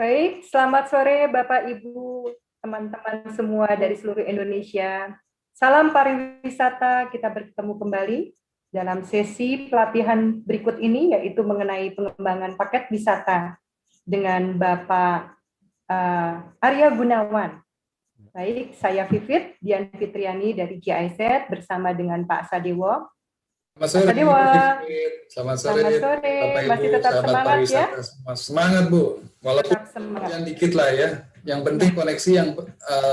Baik, selamat sore Bapak Ibu, teman-teman semua dari seluruh Indonesia. Salam pariwisata, kita bertemu kembali dalam sesi pelatihan berikut ini, yaitu mengenai pengembangan paket wisata dengan Bapak Arya Gunawan. Baik, saya Vivit Dian Fitriani dari GIZ bersama dengan Pak Sadewo. Selamat sore, Sadewo. Selamat sore, Bapak Ibu, masih tetap semangat ya? Semangat Bu, walaupun yang dikit lah ya. Yang penting koneksi yang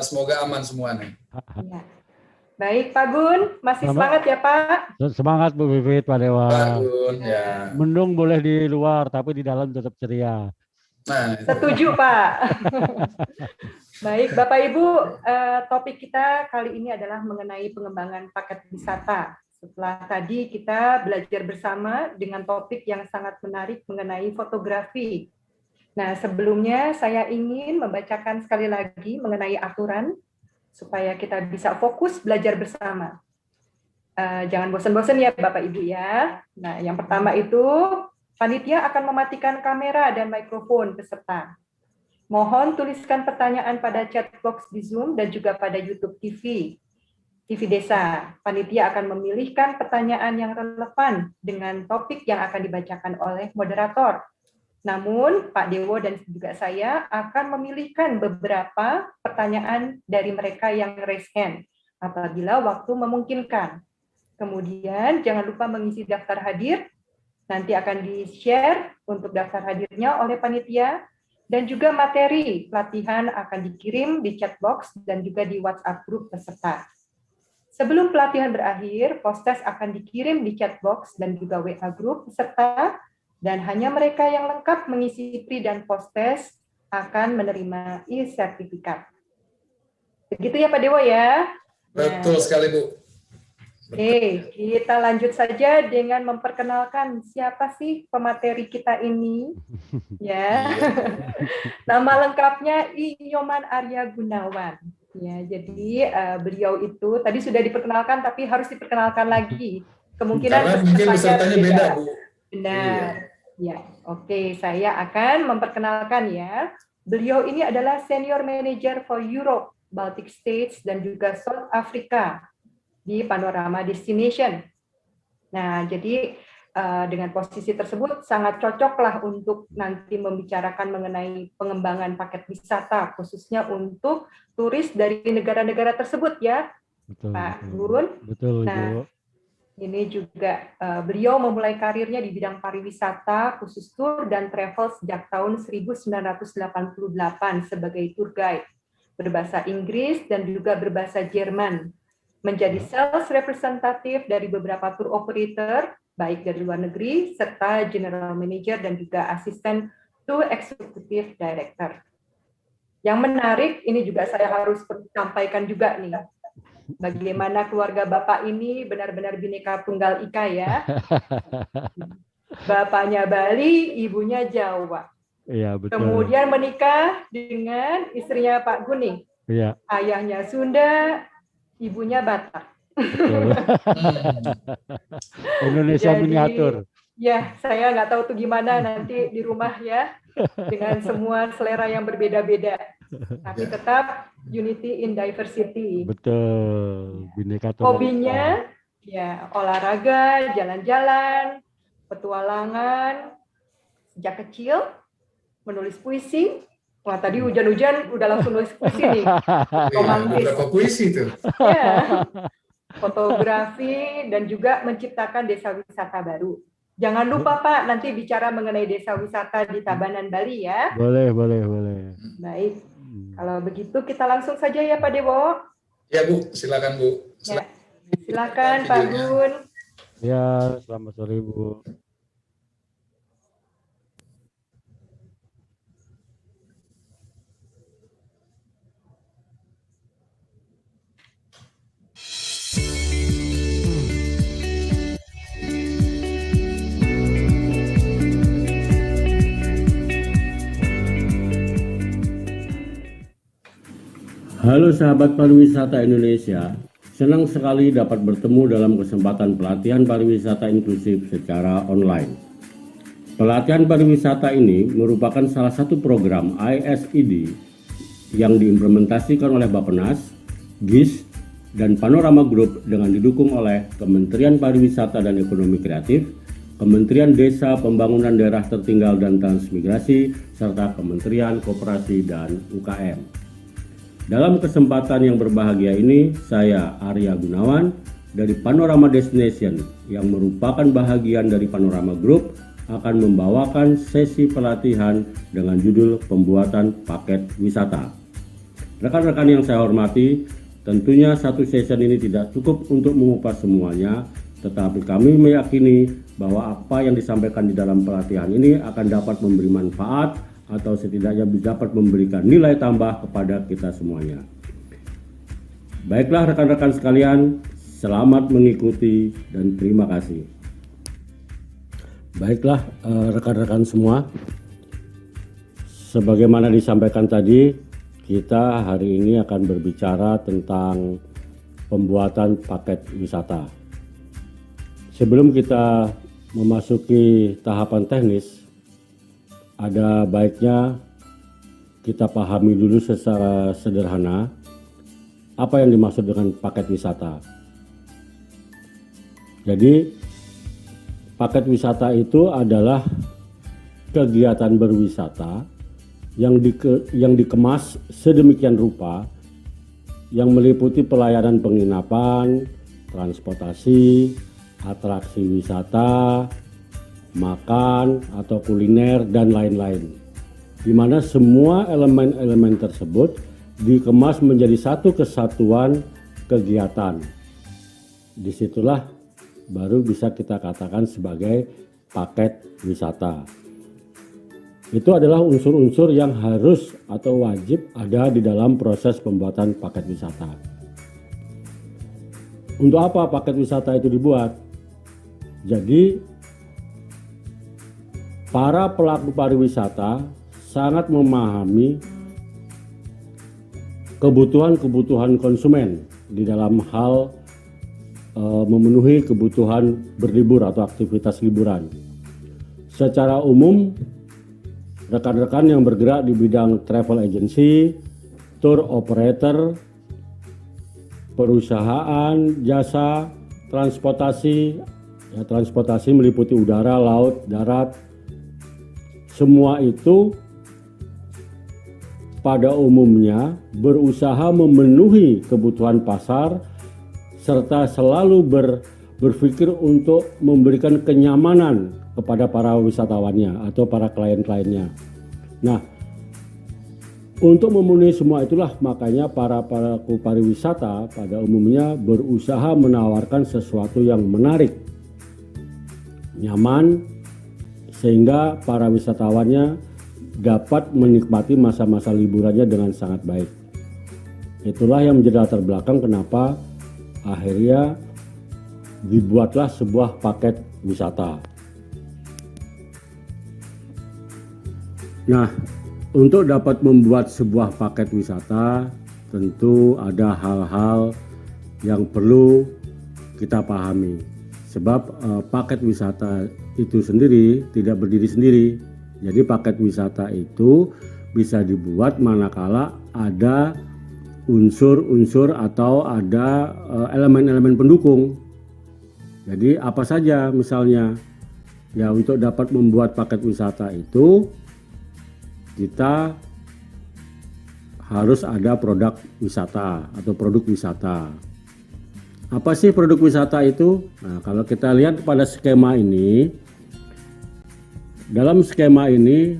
semoga aman semuanya. Ya. Baik Pak Gun, masih semangat ya Pak? Semangat Bu Vivit, Pak Dewa. Pak Gun, ya. Mendung boleh di luar, tapi di dalam tetap ceria. Nah, setuju Pak. Baik Bapak Ibu, topik kita kali ini adalah mengenai pengembangan paket wisata. Setelah tadi kita belajar bersama dengan topik yang sangat menarik mengenai fotografi. Nah, sebelumnya saya ingin membacakan sekali lagi mengenai aturan supaya kita bisa fokus belajar bersama. Jangan bosan-bosan ya Bapak Ibu ya. Nah, yang pertama itu, panitia akan mematikan kamera dan mikrofon peserta. Mohon tuliskan pertanyaan pada chat box di Zoom dan juga pada YouTube TV Desa. Panitia akan memilihkan pertanyaan yang relevan dengan topik yang akan dibacakan oleh moderator. Namun, Pak Dewo dan juga saya akan memilihkan beberapa pertanyaan dari mereka yang raise hand apabila waktu memungkinkan. Kemudian, jangan lupa mengisi daftar hadir. Nanti akan di-share untuk daftar hadirnya oleh panitia. Dan juga materi pelatihan akan dikirim di chat box dan juga di WhatsApp grup peserta. Sebelum pelatihan berakhir, post-test akan dikirim di chat box dan juga WA grup peserta, dan hanya mereka yang lengkap mengisi pre dan post-test akan menerima e-sertifikat. Begitu ya Pak Dewo ya? Betul sekali Bu. Oke, kita lanjut saja dengan memperkenalkan siapa sih pemateri kita ini. Ya, nama lengkapnya Inyoman Arya Gunawan. Ya, jadi beliau itu tadi sudah diperkenalkan, tapi harus diperkenalkan lagi. Kemungkinan karena mungkin pesertanya beda, Bu. Benar. Ya, oke. Saya akan memperkenalkan ya. Beliau ini adalah Senior Manager for Europe, Baltic States, dan juga South Africa di Panorama Destination. Nah, jadi dengan posisi tersebut sangat cocoklah untuk nanti membicarakan mengenai pengembangan paket wisata, khususnya untuk turis dari negara-negara tersebut ya, betul, Pak Gun. Betul, nah, Ibu. Ini juga beliau memulai karirnya di bidang pariwisata, khusus tour dan travel sejak tahun 1988 sebagai tour guide, berbahasa Inggris dan juga berbahasa Jerman. Menjadi sales representatif dari beberapa tour operator, baik dari luar negeri, serta general manager dan juga asisten tour executive director. Yang menarik, ini juga saya harus sampaikan juga nih, bagaimana keluarga Bapak ini benar-benar bineka tunggal ika ya. Bapaknya Bali, ibunya Jawa. Iya, betul. Kemudian menikah dengan istrinya Pak Guning. Iya. Ayahnya Sunda, ibunya Batak. Indonesia Jadi, miniatur. Ya, saya nggak tahu tuh gimana nanti di rumah ya, dengan semua selera yang berbeda-beda. Tapi tetap unity in diversity. Betul. Bineka tunggal ika. Hobinya ya olahraga, jalan-jalan, petualangan sejak kecil, menulis puisi. Wah, tadi hujan-hujan udah langsung nulis puisi nih. Romantis. Berapa puisi itu? Ya. Fotografi dan juga menciptakan desa wisata baru. Jangan lupa Pak, nanti bicara mengenai desa wisata di Tabanan, Bali ya. Boleh. Baik. Kalau begitu kita langsung saja ya Pak Dewo. Ya Bu, silakan Bu. Ya. Silakan Pak Gun. Ya, selamat sore Bu. Halo sahabat pariwisata Indonesia, senang sekali dapat bertemu dalam kesempatan pelatihan pariwisata inklusif secara online. Pelatihan pariwisata ini merupakan salah satu program ISED yang diimplementasikan oleh Bappenas, GIS, dan Panorama Group dengan didukung oleh Kementerian Pariwisata dan Ekonomi Kreatif, Kementerian Desa Pembangunan Daerah Tertinggal dan Transmigrasi, serta Kementerian Koperasi dan UKM. Dalam kesempatan yang berbahagia ini, saya Arya Gunawan dari Panorama Destination yang merupakan bahagian dari Panorama Group akan membawakan sesi pelatihan dengan judul pembuatan paket wisata. Rekan-rekan yang saya hormati, tentunya satu session ini tidak cukup untuk mengupas semuanya, tetapi kami meyakini bahwa apa yang disampaikan di dalam pelatihan ini akan dapat memberi manfaat atau setidaknya dapat memberikan nilai tambah kepada kita semuanya. Baiklah rekan-rekan sekalian, selamat mengikuti dan terima kasih. Baiklah rekan-rekan semua, sebagaimana disampaikan tadi, kita hari ini akan berbicara tentang pembuatan paket wisata. Sebelum kita memasuki tahapan teknis, ada baiknya kita pahami dulu secara sederhana apa yang dimaksud dengan paket wisata. Jadi paket wisata itu adalah kegiatan berwisata yang dikemas sedemikian rupa yang meliputi pelayanan penginapan, transportasi, atraksi wisata, makan atau kuliner dan lain-lain, di mana semua elemen-elemen tersebut dikemas menjadi satu kesatuan kegiatan. Disitulah baru bisa kita katakan sebagai paket wisata. Itu adalah unsur-unsur yang harus atau wajib ada di dalam proses pembuatan paket wisata. Untuk apa paket wisata itu dibuat? Jadi para pelaku pariwisata sangat memahami kebutuhan-kebutuhan konsumen di dalam hal memenuhi kebutuhan berlibur atau aktivitas liburan. Secara umum, rekan-rekan yang bergerak di bidang travel agency, tour operator, perusahaan, jasa, transportasi, transportasi meliputi udara, laut, darat, semua itu pada umumnya berusaha memenuhi kebutuhan pasar serta selalu berpikir untuk memberikan kenyamanan kepada para wisatawannya atau para klien-kliennya. Nah, untuk memenuhi semua itulah makanya para pelaku pariwisata pada umumnya berusaha menawarkan sesuatu yang menarik, nyaman, sehingga para wisatawannya dapat menikmati masa-masa liburannya dengan sangat baik. Itulah yang menjadi latar belakang kenapa akhirnya dibuatlah sebuah paket wisata. Nah, untuk dapat membuat sebuah paket wisata tentu ada hal-hal yang perlu kita pahami. Sebab paket wisata itu sendiri tidak berdiri sendiri. Jadi paket wisata itu bisa dibuat manakala ada unsur-unsur atau ada elemen-elemen pendukung. Jadi apa saja misalnya Ya, untuk dapat membuat paket wisata itu kita harus ada produk wisata atau produk wisata. Apa sih produk wisata itu? Nah, kalau kita lihat pada skema ini, dalam skema ini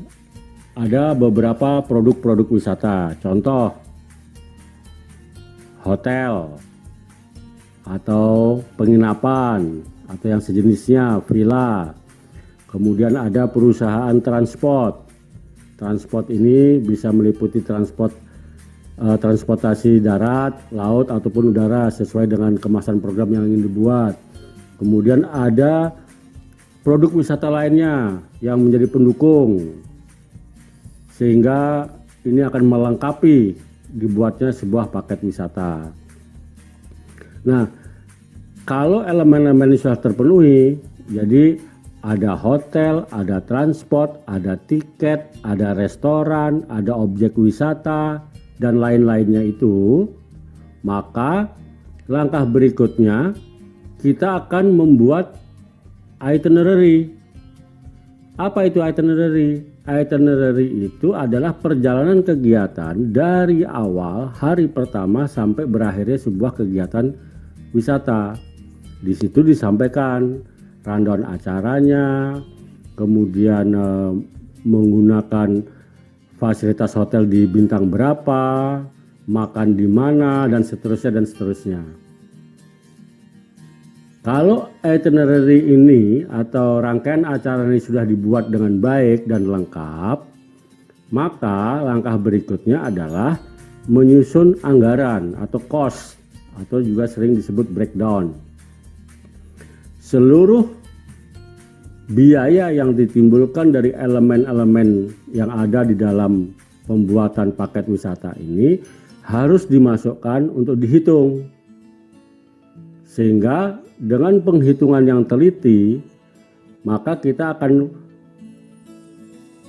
ada beberapa produk-produk wisata. Contoh, hotel atau penginapan atau yang sejenisnya, villa. Kemudian ada perusahaan transport. Transport ini bisa meliputi transportasi darat, laut ataupun udara sesuai dengan kemasan program yang ingin dibuat. Kemudian ada produk wisata lainnya yang menjadi pendukung, sehingga ini akan melengkapi dibuatnya sebuah paket wisata. Nah, kalau elemen-elemen ini sudah terpenuhi, jadi ada hotel, ada transport, ada tiket, ada restoran, ada objek wisata, dan lain-lainnya itu, maka langkah berikutnya kita akan membuat itinerary. Apa itu itinerary? Itinerary itu adalah perjalanan kegiatan dari awal hari pertama sampai berakhirnya sebuah kegiatan wisata. Di situ disampaikan rundown acaranya, kemudian menggunakan fasilitas hotel di bintang berapa, makan di mana, dan seterusnya dan seterusnya. Kalau itinerary ini atau rangkaian acara ini sudah dibuat dengan baik dan lengkap, maka langkah berikutnya adalah menyusun anggaran atau cost, atau juga sering disebut breakdown. Seluruh biaya yang ditimbulkan dari elemen-elemen yang ada di dalam pembuatan paket wisata ini harus dimasukkan untuk dihitung. Sehingga dengan penghitungan yang teliti, maka kita akan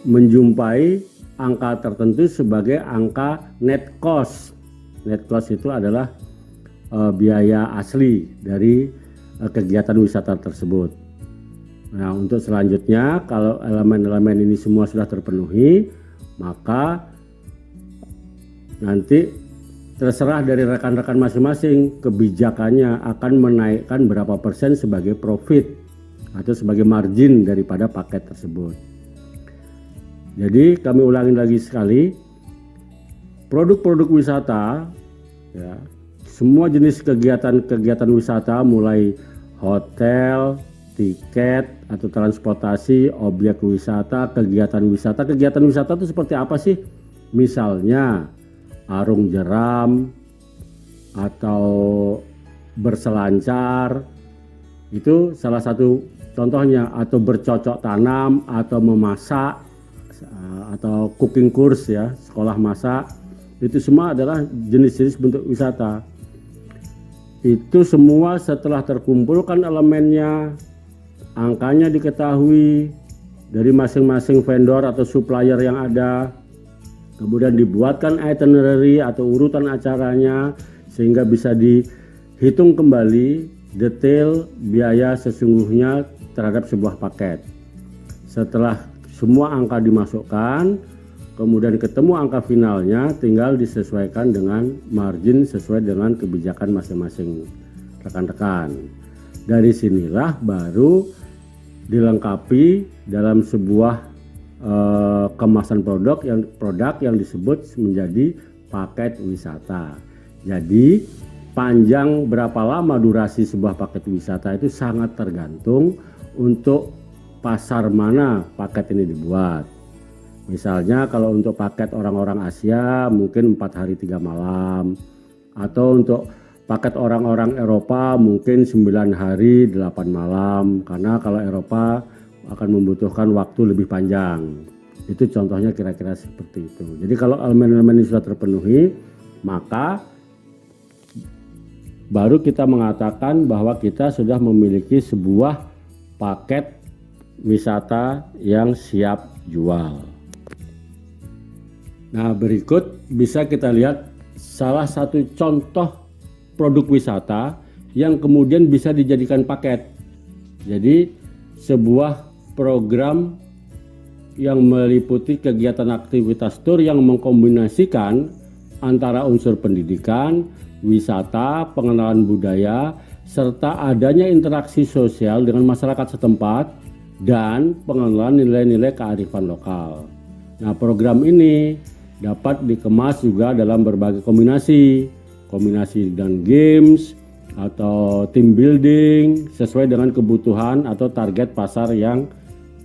menjumpai angka tertentu sebagai angka net cost. Net cost itu adalah biaya asli dari kegiatan wisata tersebut. Nah, untuk selanjutnya, kalau elemen-elemen ini semua sudah terpenuhi, maka nanti terserah dari rekan-rekan masing-masing kebijakannya akan menaikkan berapa persen sebagai profit atau sebagai margin daripada paket tersebut. Jadi kami ulangi lagi sekali, produk-produk wisata, ya, semua jenis kegiatan wisata mulai hotel, tiket atau transportasi, objek wisata, kegiatan wisata. Kegiatan wisata itu seperti apa sih? Misalnya arung jeram atau berselancar, itu salah satu contohnya, atau bercocok tanam atau memasak atau cooking course, ya, sekolah masak. Itu semua adalah jenis-jenis bentuk wisata. Itu semua setelah terkumpulkan elemennya, angkanya diketahui dari masing-masing vendor atau supplier yang ada, kemudian dibuatkan itinerary atau urutan acaranya sehingga bisa dihitung kembali detail biaya sesungguhnya terhadap sebuah paket. Setelah semua angka dimasukkan, kemudian ketemu angka finalnya, tinggal disesuaikan dengan margin sesuai dengan kebijakan masing-masing rekan-rekan. Dari sinilah baru dilengkapi dalam sebuah kemasan produk yang disebut menjadi paket wisata. Jadi panjang berapa lama durasi sebuah paket wisata itu sangat tergantung untuk pasar mana paket ini dibuat. Misalnya kalau untuk paket orang-orang Asia mungkin 4 hari 3 malam, atau untuk paket orang-orang Eropa mungkin 9 hari 8 malam, karena kalau Eropa akan membutuhkan waktu lebih panjang. Itu contohnya kira-kira seperti itu. Jadi kalau elemen-elemen ini sudah terpenuhi, maka baru kita mengatakan bahwa kita sudah memiliki sebuah paket wisata yang siap jual. Nah, berikut bisa kita lihat salah satu contoh produk wisata yang kemudian bisa dijadikan paket. Jadi sebuah program yang meliputi kegiatan aktivitas tur yang mengkombinasikan antara unsur pendidikan, wisata, pengenalan budaya, serta adanya interaksi sosial dengan masyarakat setempat dan pengenalan nilai-nilai kearifan lokal. Nah, program ini dapat dikemas juga dalam berbagai kombinasi dan games atau team building sesuai dengan kebutuhan atau target pasar yang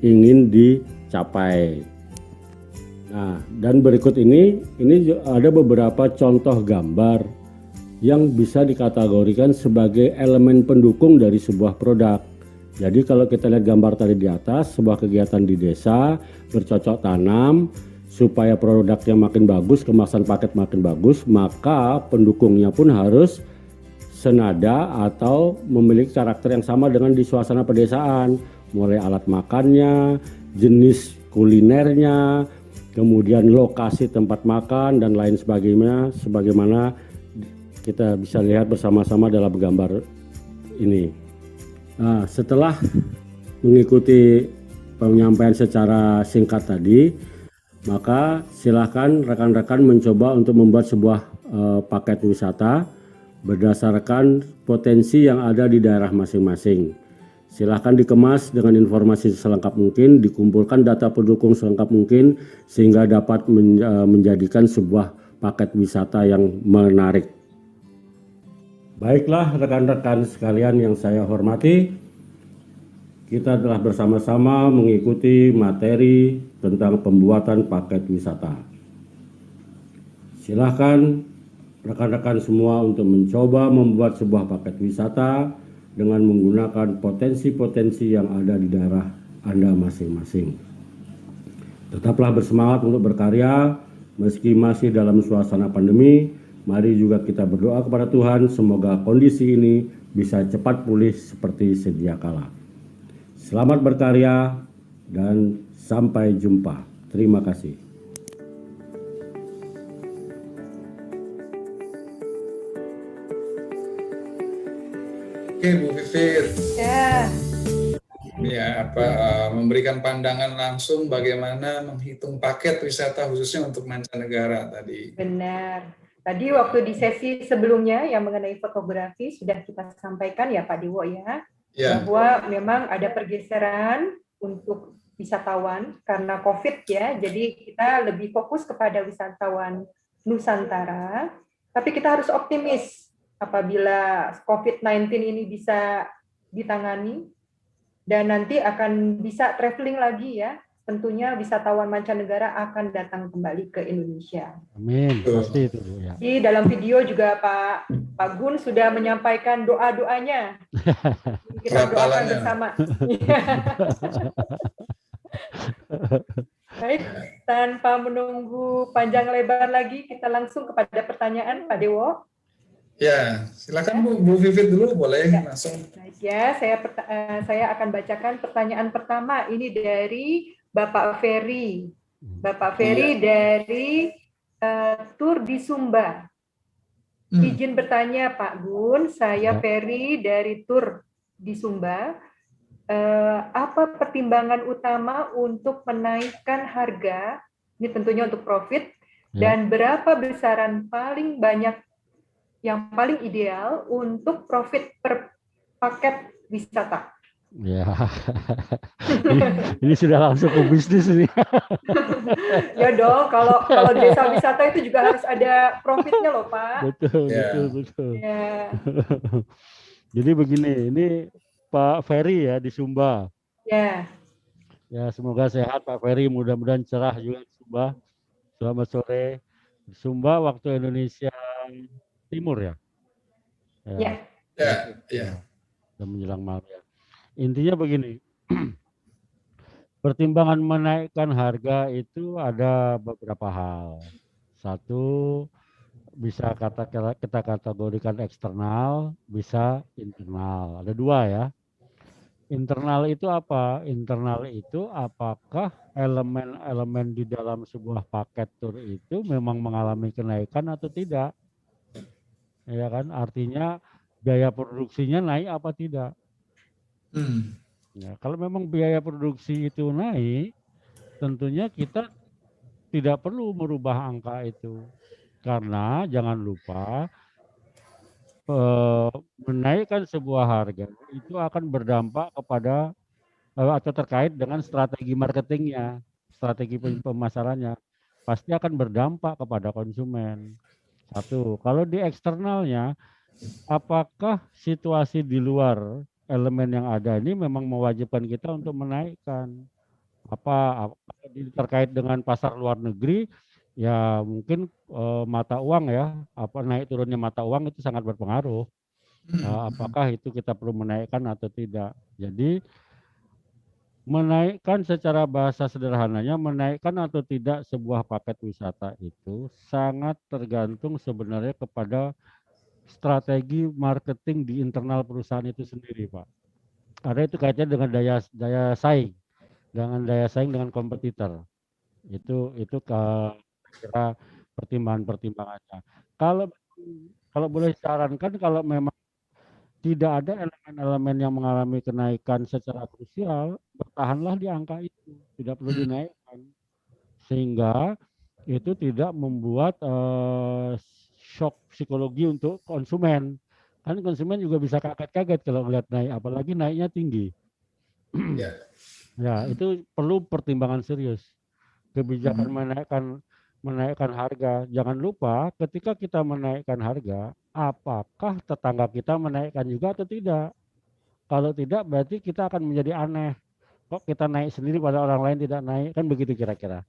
ingin dicapai. Nah, dan berikut ini ada beberapa contoh gambar yang bisa dikategorikan sebagai elemen pendukung dari sebuah produk. Jadi kalau kita lihat gambar tadi di atas, sebuah kegiatan di desa bercocok tanam supaya produknya makin bagus, kemasan paket makin bagus, maka pendukungnya pun harus senada atau memiliki karakter yang sama dengan di suasana pedesaan, mulai alat makannya, jenis kulinernya, kemudian lokasi tempat makan dan lain sebagainya, sebagaimana kita bisa lihat bersama-sama dalam gambar ini. Nah, setelah mengikuti penyampaian secara singkat tadi, maka silakan rekan-rekan mencoba untuk membuat sebuah paket wisata berdasarkan potensi yang ada di daerah masing-masing. Silahkan dikemas dengan informasi selengkap mungkin, dikumpulkan data pendukung selengkap mungkin sehingga dapat menjadikan sebuah paket wisata yang menarik. Baiklah rekan-rekan sekalian yang saya hormati, kita telah bersama-sama mengikuti materi tentang pembuatan paket wisata. Silahkan rekan-rekan semua untuk mencoba membuat sebuah paket wisata dengan menggunakan potensi-potensi yang ada di daerah Anda masing-masing. Tetaplah bersemangat untuk berkarya meski masih dalam suasana pandemi. Mari juga kita berdoa kepada Tuhan semoga kondisi ini bisa cepat pulih seperti sedia kala. Selamat berkarya dan sampai jumpa. Terima kasih. Oke, Bu Vivit. Ya. Ya, memberikan pandangan langsung bagaimana menghitung paket wisata khususnya untuk mancanegara tadi. Benar. Tadi waktu di sesi sebelumnya yang mengenai fotografi sudah kita sampaikan ya Pak Dewo ya, bahwa memang ada pergeseran untuk wisatawan karena COVID ya, jadi kita lebih fokus kepada wisatawan Nusantara, tapi kita harus optimis apabila COVID-19 ini bisa ditangani dan nanti akan bisa traveling lagi ya. Tentunya wisatawan mancanegara akan datang kembali ke Indonesia. Amin, pasti itu ya. Di dalam video juga Pak Gun sudah menyampaikan doa-doanya. Kita doakan bersama. Baik, tanpa menunggu panjang lebar lagi, kita langsung kepada pertanyaan Pak Dewo. Ya, silakan Bu Vivit dulu, boleh langsung. Baik ya, saya akan bacakan pertanyaan pertama. Ini dari Bapak Ferry. Bapak Ferry dari Tur di Sumba. Izin bertanya Pak Gun, saya Ferry dari Tur di Sumba. Apa pertimbangan utama untuk menaikkan harga? Ini tentunya untuk profit. Dan berapa besaran paling banyak yang paling ideal untuk profit per paket wisata? Ya, ini sudah langsung ke bisnis ini. Ya dong, kalau desa wisata itu juga harus ada profitnya loh Pak. Betul. Ya. Jadi begini, ini Pak Ferry ya di Sumba. Ya. Ya, semoga sehat Pak Ferry, mudah-mudahan cerah juga di Sumba. Selamat sore. Di Sumba waktu Indonesia Timur ya. Ya. Dan menjelang malam ya. Intinya begini, pertimbangan menaikkan harga itu ada beberapa hal. Satu, bisa kita kategorikan eksternal, bisa internal. Ada dua ya. Internal itu apa? Internal itu apakah elemen-elemen di dalam sebuah paket tur itu memang mengalami kenaikan atau tidak? Ya kan, artinya biaya produksinya naik apa tidak? Ya, kalau memang biaya produksi itu naik, tentunya kita tidak perlu merubah angka itu. Karena jangan lupa menaikkan sebuah harga itu akan berdampak kepada atau terkait dengan strategi marketingnya, strategi pemasarannya, pasti akan berdampak kepada konsumen. Satu, kalau di eksternalnya, apakah situasi di luar elemen yang ada ini memang mewajibkan kita untuk menaikkan? Apa terkait dengan pasar luar negeri, ya mungkin mata uang ya, apa naik turunnya mata uang itu sangat berpengaruh. Apakah itu kita perlu menaikkan atau tidak? Jadi menaikkan secara bahasa sederhananya, menaikkan atau tidak sebuah paket wisata itu sangat tergantung sebenarnya kepada strategi marketing di internal perusahaan itu sendiri, Pak. Karena itu kaitannya dengan daya saing, dengan kompetitor. Itu kira pertimbangannya. Kalau kalau boleh sarankan, kalau memang tidak ada elemen-elemen yang mengalami kenaikan secara krusial, bertahanlah di angka itu, tidak perlu dinaikkan. Sehingga itu tidak membuat shock psikologi untuk konsumen. Kan konsumen juga bisa kaget-kaget kalau melihat naik, apalagi naiknya tinggi. Ya, itu perlu pertimbangan serius. Kebijakan menaikkan harga. Jangan lupa ketika kita menaikkan harga, apakah tetangga kita menaikkan juga atau tidak? Kalau tidak berarti kita akan menjadi aneh. Kok kita naik sendiri pada orang lain tidak naik? Kan begitu kira-kira.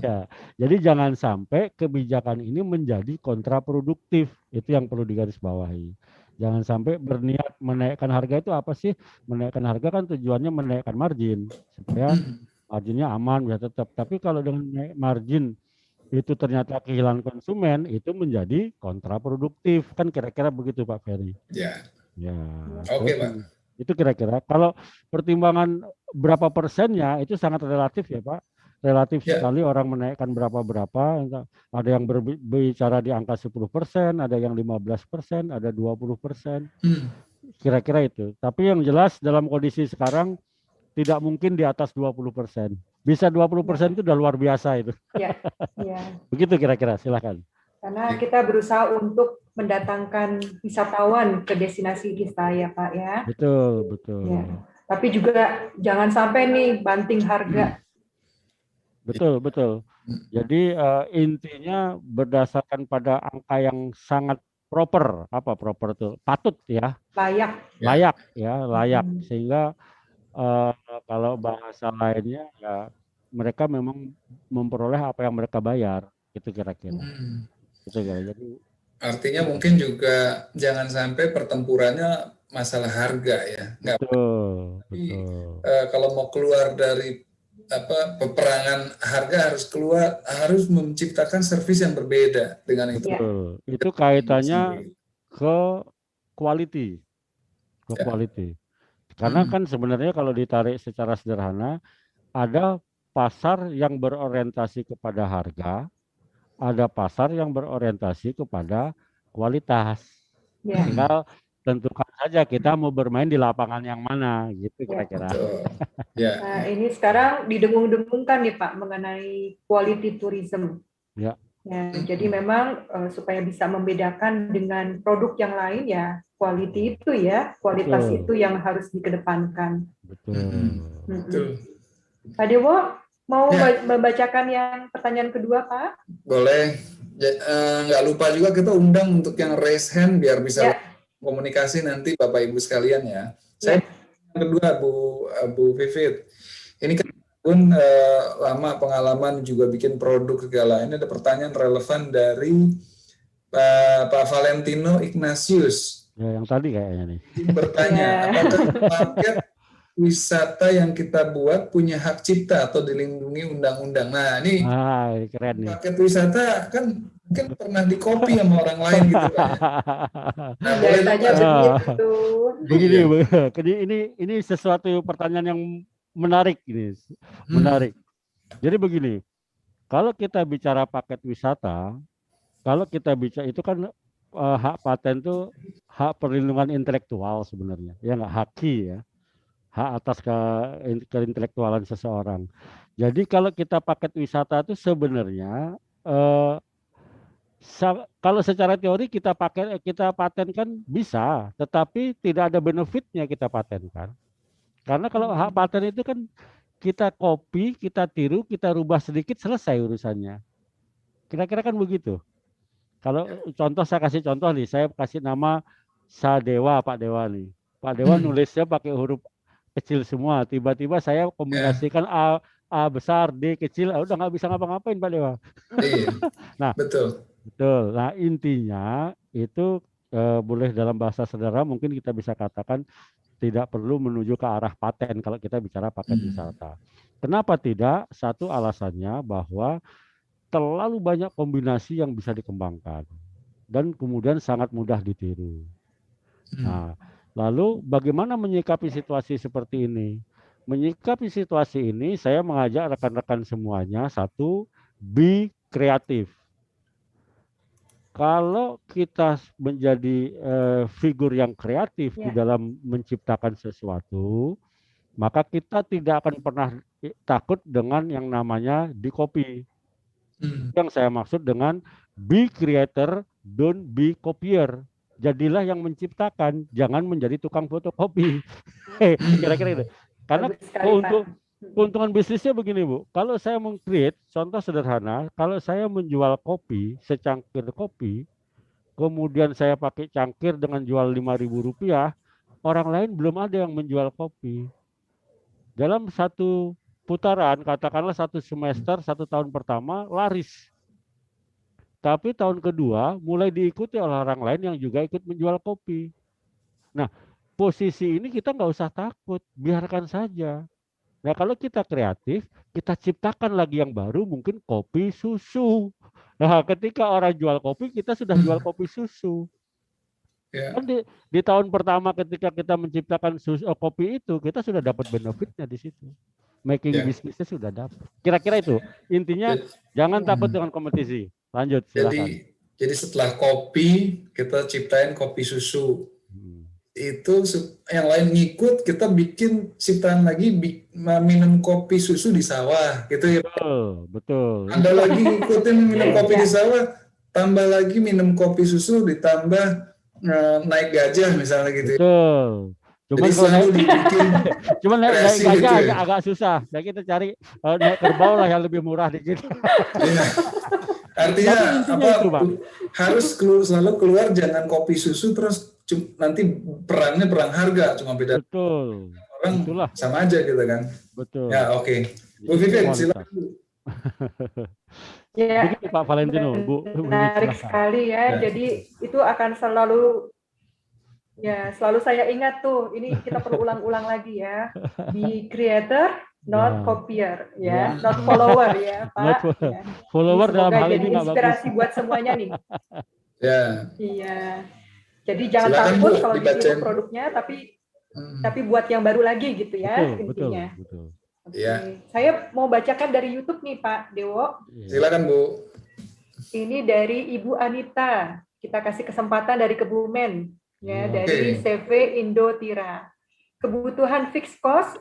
Ya, jadi jangan sampai kebijakan ini menjadi kontraproduktif. Itu yang perlu digarisbawahi. Jangan sampai berniat menaikkan harga itu apa sih? Menaikkan harga kan tujuannya menaikkan margin supaya marginnya aman bisa tetap. Tapi kalau dengan naik margin itu ternyata kehilangan konsumen, itu menjadi kontraproduktif. Kan kira-kira begitu Pak Ferry. Ya. Oke, Pak. Itu kira-kira. Kalau pertimbangan berapa persennya itu sangat relatif ya Pak. Relatif sekali orang menaikkan berapa-berapa. Ada yang berbicara di angka 10%, ada yang 15%, ada 20%. Kira-kira itu. Tapi yang jelas dalam kondisi sekarang tidak mungkin di atas 20%. Bisa 20% itu udah luar biasa itu. Ya. Begitu kira-kira, silakan. Karena kita berusaha untuk mendatangkan wisatawan ke destinasi kita ya Pak ya. Betul. Ya. Tapi juga jangan sampai nih banting harga. Betul. Jadi intinya berdasarkan pada angka yang sangat proper. Apa proper itu? Patut ya. Layak. Sehingga kalau bahasa lainnya ya mereka memang memperoleh apa yang mereka bayar. Itu kira-kira. Jadi artinya mungkin juga jangan sampai pertempurannya masalah harga ya. Betul. Kalau mau keluar dari peperangan harga harus menciptakan servis yang berbeda dengan itu. Betul. Itu kaitannya ke quality. Karena kan sebenarnya kalau ditarik secara sederhana ada pasar yang berorientasi kepada harga, ada pasar yang berorientasi kepada kualitas. Tinggal tentukan saja kita mau bermain di lapangan yang mana, gitu kira-kira. Nah, ini sekarang didengung-dengungkan nih Pak mengenai quality tourism. Ya, jadi memang supaya bisa membedakan dengan produk yang lain ya quality itu ya, kualitas itu yang harus dikedepankan. Betul. Pak Dewo, mau membacakan yang pertanyaan kedua, Pak? Boleh. Nggak lupa juga kita undang untuk yang raise hand biar bisa komunikasi nanti Bapak Ibu sekalian ya. Saya yang kedua Bu Vivit. Ini kan lama pengalaman juga bikin produk segala. Ini ada pertanyaan relevan dari Pak Valentino Ignatius. Ya, yang tadi kayaknya nih. Bertanya, apakah paket wisata yang kita buat punya hak cipta atau dilindungi undang-undang? Nah, ini keren nih. Paket wisata kan mungkin pernah di-copy sama orang lain gitu Pak. Nah, boleh begitu. Begini, ini sesuatu pertanyaan yang menarik ini. Menarik. Jadi begini, kalau kita bicara paket wisata, kalau kita bicara itu kan hak paten itu hak perlindungan intelektual sebenarnya, ya nggak haki ya. hak atas keintelektualan seseorang. Jadi kalau kita paket wisata itu sebenarnya eh, kalau secara teori kita patenkan bisa, tetapi tidak ada benefitnya kita patenkan. Karena kalau hak paten itu kan kita copy, kita tiru, kita rubah sedikit selesai urusannya. Kira-kira kan begitu. Kalau contoh saya kasih contoh nih, saya kasih nama Sadewa, Pak Dewa nih. Pak Dewa nulisnya pakai huruf kecil semua. Tiba-tiba saya kombinasikan A besar, D kecil, udah nggak bisa ngapa-ngapain Pak Dewa. Iya, Nah, betul. betul. Nah, intinya itu boleh dalam bahasa sederhana mungkin kita bisa katakan tidak perlu menuju ke arah paten kalau kita bicara paket wisata. Kenapa tidak? Satu alasannya bahwa terlalu banyak kombinasi yang bisa dikembangkan dan kemudian sangat mudah ditiru. Nah, lalu bagaimana menyikapi situasi seperti ini? Menyikapi situasi ini saya mengajak rekan-rekan semuanya, satu, be kreatif. Kalau kita menjadi figur yang kreatif di dalam menciptakan sesuatu, maka kita tidak akan pernah takut dengan yang namanya di-copy. Yang saya maksud dengan be creator, don't be copier. Jadilah yang menciptakan, jangan menjadi tukang fotokopi. Kira-kira itu. Karena keuntungan bisnisnya begini Bu, kalau saya meng-create, contoh sederhana, kalau saya menjual kopi, secangkir kopi, kemudian saya pakai cangkir dengan jual Rp5.000, orang lain belum ada yang menjual kopi. Dalam satu putaran, katakanlah satu semester, 1 tahun pertama, laris. Tapi tahun kedua mulai diikuti oleh orang lain yang juga ikut menjual kopi. Nah, posisi ini kita nggak usah takut, biarkan saja. Nah, kalau kita kreatif, kita ciptakan lagi yang baru, mungkin kopi susu. Nah, ketika orang jual kopi, kita sudah jual kopi susu. Kan di tahun pertama ketika kita menciptakan kopi itu, kita sudah dapat benefitnya di situ. Making bisnisnya sudah dapat. Kira-kira itu. Intinya jangan takut dengan kompetisi. Lanjut, silakan. Jadi setelah kopi, kita ciptain kopi susu. Itu yang lain ngikut, kita bikin ciptaan lagi minum kopi susu di sawah gitu ya. Betul. Ada lagi ngikutin minum kopi di sawah, tambah lagi minum kopi susu, ditambah naik gajah misalnya gitu. Betul. Cuman naik gajah gitu ya? agak susah. Nah, kita cari naik kerbau lah yang lebih murah dikit. Artinya apa? Harus selalu keluar, jangan kopi susu terus nanti perangnya perang harga, cuma beda. Betul. Orang itulah sama aja gitu kan. Betul. Ya oke. Bu Vivin, silakan. Ya, begitu Pak Valentino, Bu. Menarik sekali ya. Jadi itu akan selalu saya ingat tuh. Ini kita perlu ulang-ulang lagi ya. Be creator, not copier, ya, not follower ya, Pak. Follower dalam hal ini nggak bagus. Inspirasi buat semuanya nih. Ya. Iya. Jadi jangan takut kalau ditiru produknya, tapi buat yang baru lagi gitu ya, intinya. Betul. Okay. Saya mau bacakan dari YouTube nih Pak Dewo. Silakan Bu. Ini dari Ibu Anita. Kita kasih kesempatan dari Kebumen, ya, dari CV Indo Tira. Kebutuhan fixed cost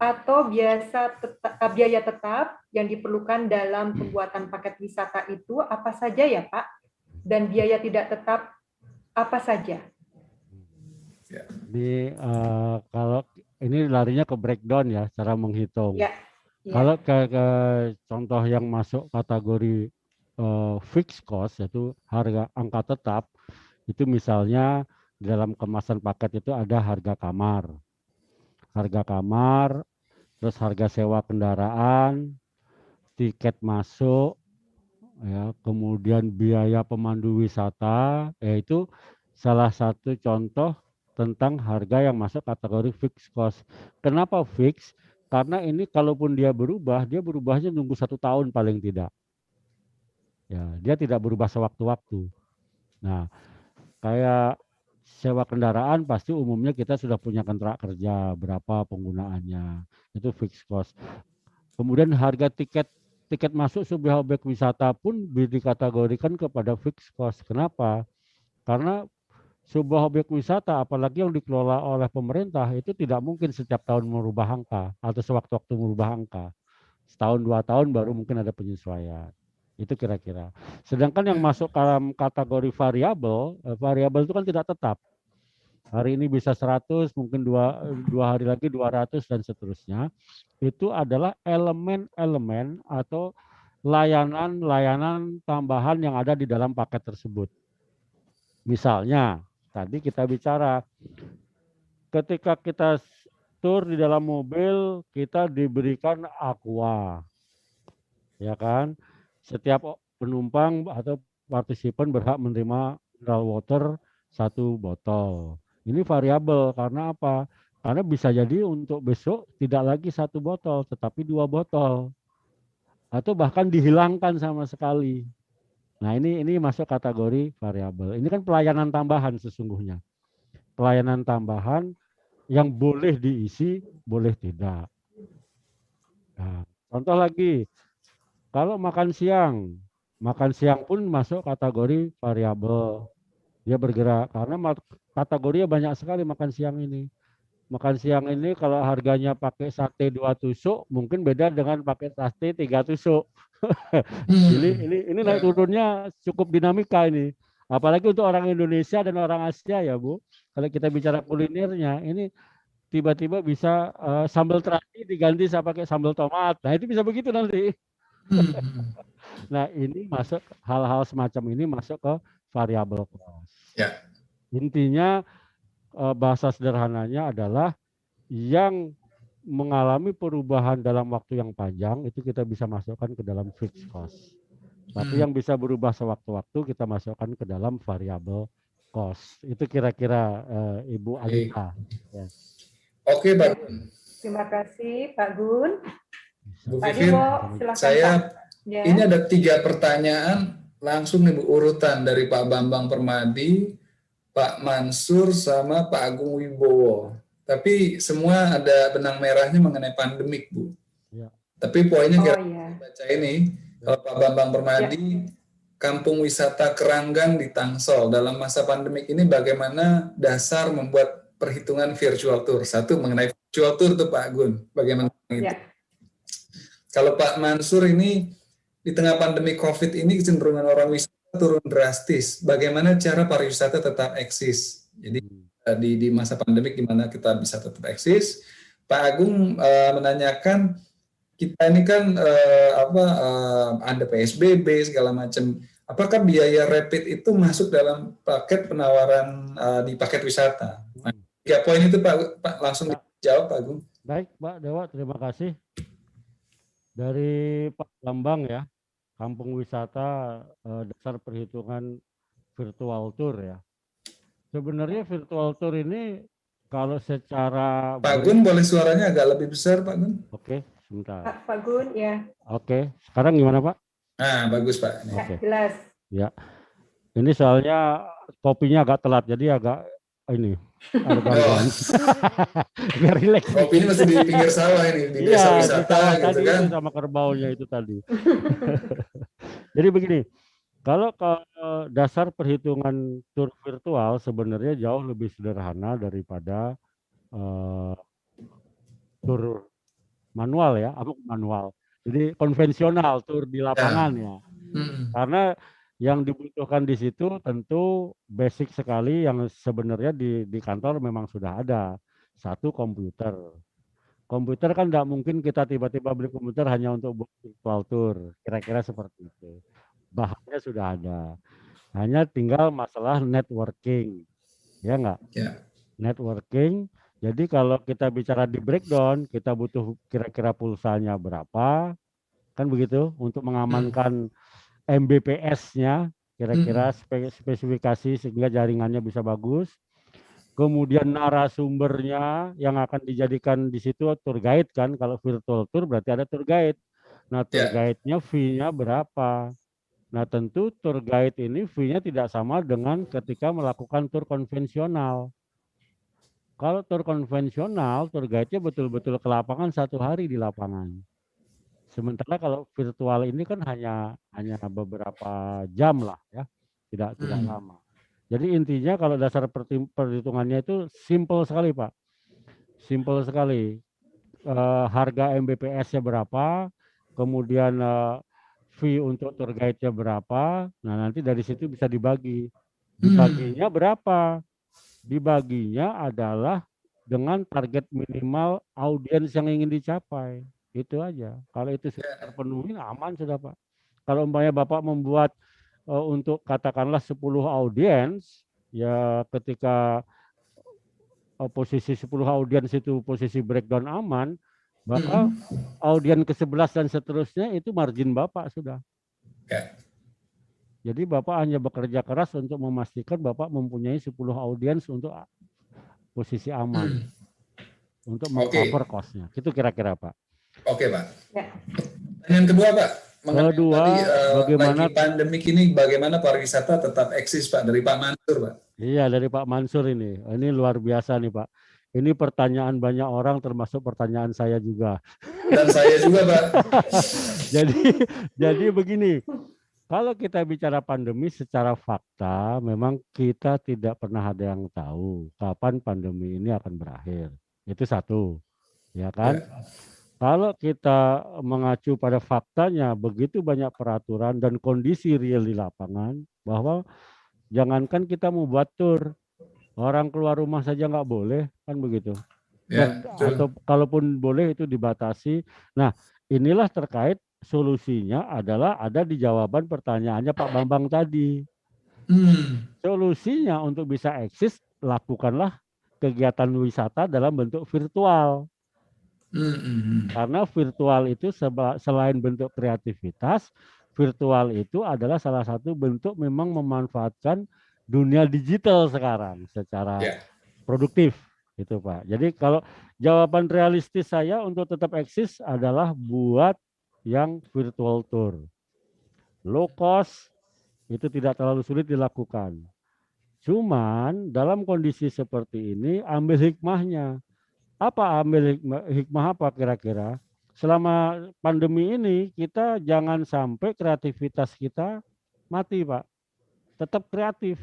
atau biaya tetap yang diperlukan dalam pembuatan paket wisata itu apa saja ya Pak? Dan biaya tidak tetap apa saja? Kalau ini larinya ke breakdown ya, cara menghitung. Kalau ke contoh yang masuk kategori fixed cost, yaitu harga angka tetap, itu misalnya di dalam kemasan paket itu ada harga kamar, terus harga sewa kendaraan, tiket masuk, ya, kemudian biaya pemandu wisata, yaitu salah satu contoh tentang harga yang masuk kategori fixed cost. Kenapa fix? Karena ini kalaupun dia berubahnya nunggu 1 tahun paling tidak. Ya, dia tidak berubah sewaktu-waktu. Nah, kayak sewa kendaraan pasti umumnya kita sudah punya kontrak kerja, berapa penggunaannya, itu fixed cost. Kemudian harga tiket masuk sebuah objek wisata pun dikategorikan kepada fixed cost. Kenapa? Karena sebuah objek wisata, apalagi yang dikelola oleh pemerintah, itu tidak mungkin setiap tahun merubah angka atau sewaktu-waktu merubah angka. Setahun 2 tahun baru mungkin ada penyesuaian. Itu kira-kira. Sedangkan yang masuk dalam kategori variabel, variabel itu kan tidak tetap. Hari ini bisa 100, mungkin dua hari lagi 200 dan seterusnya. Itu adalah elemen-elemen atau layanan-layanan tambahan yang ada di dalam paket tersebut. Misalnya, tadi kita bicara ketika kita tur di dalam mobil, kita diberikan aqua. Ya kan? Setiap penumpang atau partisipan berhak menerima mineral water 1 botol. Ini variabel karena apa? Karena bisa jadi untuk besok tidak lagi 1 botol, tetapi 2 botol. Atau bahkan dihilangkan sama sekali. Nah, ini masuk kategori variabel. Ini kan pelayanan tambahan sesungguhnya. Pelayanan tambahan yang boleh diisi, boleh tidak. Nah, contoh lagi, kalau makan siang pun masuk kategori variabel. Dia bergerak karena kategorinya banyak sekali makan siang ini. Makan siang ini kalau harganya pakai sate 2 tusuk, mungkin beda dengan pakai sate 3 tusuk. Ini naik turunnya cukup dinamika ini. Apalagi untuk orang Indonesia dan orang Asia ya Bu. Kalau kita bicara kulinernya, ini tiba-tiba bisa sambal terasi diganti saya pakai sambal tomat. Nah itu bisa begitu nanti. Nah ini masuk hal-hal semacam ini masuk ke variable cost. Ya. Intinya bahasa sederhananya adalah yang mengalami perubahan dalam waktu yang panjang itu kita bisa masukkan ke dalam fixed cost. Tapi yang bisa berubah sewaktu-waktu kita masukkan ke dalam variable cost. Itu kira-kira Ibu Alita. Ya. Oke, Pak Gun. Terima kasih Pak Gun. Bu Pak Vivit, Dimo, silakan Pak. Ya. Ini ada 3 pertanyaan langsung nih Bu, urutan dari Pak Bambang Permadi, Pak Mansur, sama Pak Agung Wibowo. Tapi semua ada benang merahnya mengenai pandemik, Bu. Ya. Tapi poinnya baca ini, kalau Pak Bambang Permadi, kampung wisata Keranggan di Tangsel dalam masa pandemik ini bagaimana dasar membuat perhitungan virtual tour? Satu mengenai virtual tour tuh Pak Gun, bagaimana itu? Kalau Pak Mansur ini di tengah pandemi COVID ini kecenderungan orang wisata turun drastis. Bagaimana cara pariwisata tetap eksis? Jadi di masa pandemik gimana kita bisa tetap eksis? Pak Agung menanyakan kita ini kan ada PSBB segala macam. Apakah biaya rapid itu masuk dalam paket penawaran di paket wisata? Nah, 3 poin itu Pak langsung dijawab Pak Agung. Baik Pak Dewa, terima kasih. Dari Pak Bambang ya, kampung wisata dasar perhitungan virtual tour ya. Sebenarnya virtual tour ini kalau secara Pak Gun boleh suaranya agak lebih besar Pak Gun. Oke, sebentar. Pak Gun ya. Oke, sekarang gimana Pak? Nah, bagus Pak. Oke. Jelas. Ya, ini soalnya kopinya agak telat, jadi agak ini ada gangguan. Biar rileks. Kopi ini masih di pinggir sawah ini, di desa wisata gitu tadi kan. Itu sama kerbaunya itu tadi. Jadi begini, kalau dasar perhitungan tur virtual sebenarnya jauh lebih sederhana daripada tur manual ya, manual. Jadi konvensional tur di lapangan ya. Karena yang dibutuhkan di situ tentu basic sekali yang sebenarnya di kantor memang sudah ada. Satu, komputer. Komputer kan tidak mungkin kita tiba-tiba beli komputer hanya untuk virtual tour. Kira-kira seperti itu. Bahannya sudah ada. Hanya tinggal masalah networking. Ya enggak? Ya. Networking. Jadi kalau kita bicara di breakdown, kita butuh kira-kira pulsanya berapa. Kan begitu untuk mengamankan Mbps-nya, kira-kira spesifikasi sehingga jaringannya bisa bagus. Kemudian narasumbernya yang akan dijadikan di situ tour guide kan, kalau virtual tour berarti ada tour guide. Nah tour guide-nya fee-nya berapa? Nah tentu tour guide ini fee-nya tidak sama dengan ketika melakukan tour konvensional. Kalau tour konvensional, tour guide-nya betul-betul ke lapangan 1 hari di lapangan. Sementara kalau virtual ini kan hanya beberapa jam lah ya, tidak lama. Jadi intinya kalau dasar perhitungannya itu simple sekali Pak. Simple sekali. Harga Mbps-nya berapa, kemudian fee untuk tour guide-nya berapa. Nah, nanti dari situ bisa dibagi. Dibaginya berapa? Dibaginya adalah dengan target minimal audiens yang ingin dicapai. Itu aja. Kalau itu sudah terpenuhi, aman sudah Pak. Kalau umpamanya Bapak membuat untuk katakanlah 10 audiens, ya ketika posisi 10 audiens itu posisi breakdown aman, maka audiens ke-11 dan seterusnya itu margin Bapak sudah. Ya. Jadi Bapak hanya bekerja keras untuk memastikan Bapak mempunyai 10 audiens untuk posisi aman. Untuk mengcover cost-nya. Itu kira-kira Pak. Oke Pak. Ya. Yang kedua Pak, Kedua, bagaimana lagi pandemik ini bagaimana pariwisata tetap eksis Pak, dari Pak Mansur Pak. Iya, dari Pak Mansur ini. Ini luar biasa nih Pak. Ini pertanyaan banyak orang termasuk pertanyaan saya juga. Dan saya juga Pak. jadi begini, kalau kita bicara pandemi secara fakta, memang kita tidak pernah ada yang tahu kapan pandemi ini akan berakhir. Itu satu, ya kan? Ya. Kalau kita mengacu pada faktanya, begitu banyak peraturan dan kondisi real di lapangan, bahwa jangankan kita mau buat tur, orang keluar rumah saja nggak boleh, kan begitu. Ya, atau kalaupun boleh itu dibatasi. Nah, inilah terkait solusinya adalah ada di jawaban pertanyaannya Pak Bambang tadi. Solusinya untuk bisa eksis, lakukanlah kegiatan wisata dalam bentuk virtual. Karena virtual itu selain bentuk kreativitas, virtual itu adalah salah satu bentuk memang memanfaatkan dunia digital sekarang secara produktif, gitu Pak. Jadi kalau jawaban realistis saya untuk tetap eksis adalah buat yang virtual tour. Low cost itu tidak terlalu sulit dilakukan. Cuman dalam kondisi seperti ini ambil hikmahnya. Apa ambil hikmah apa kira-kira? Selama pandemi ini kita jangan sampai kreativitas kita mati Pak. Tetap kreatif.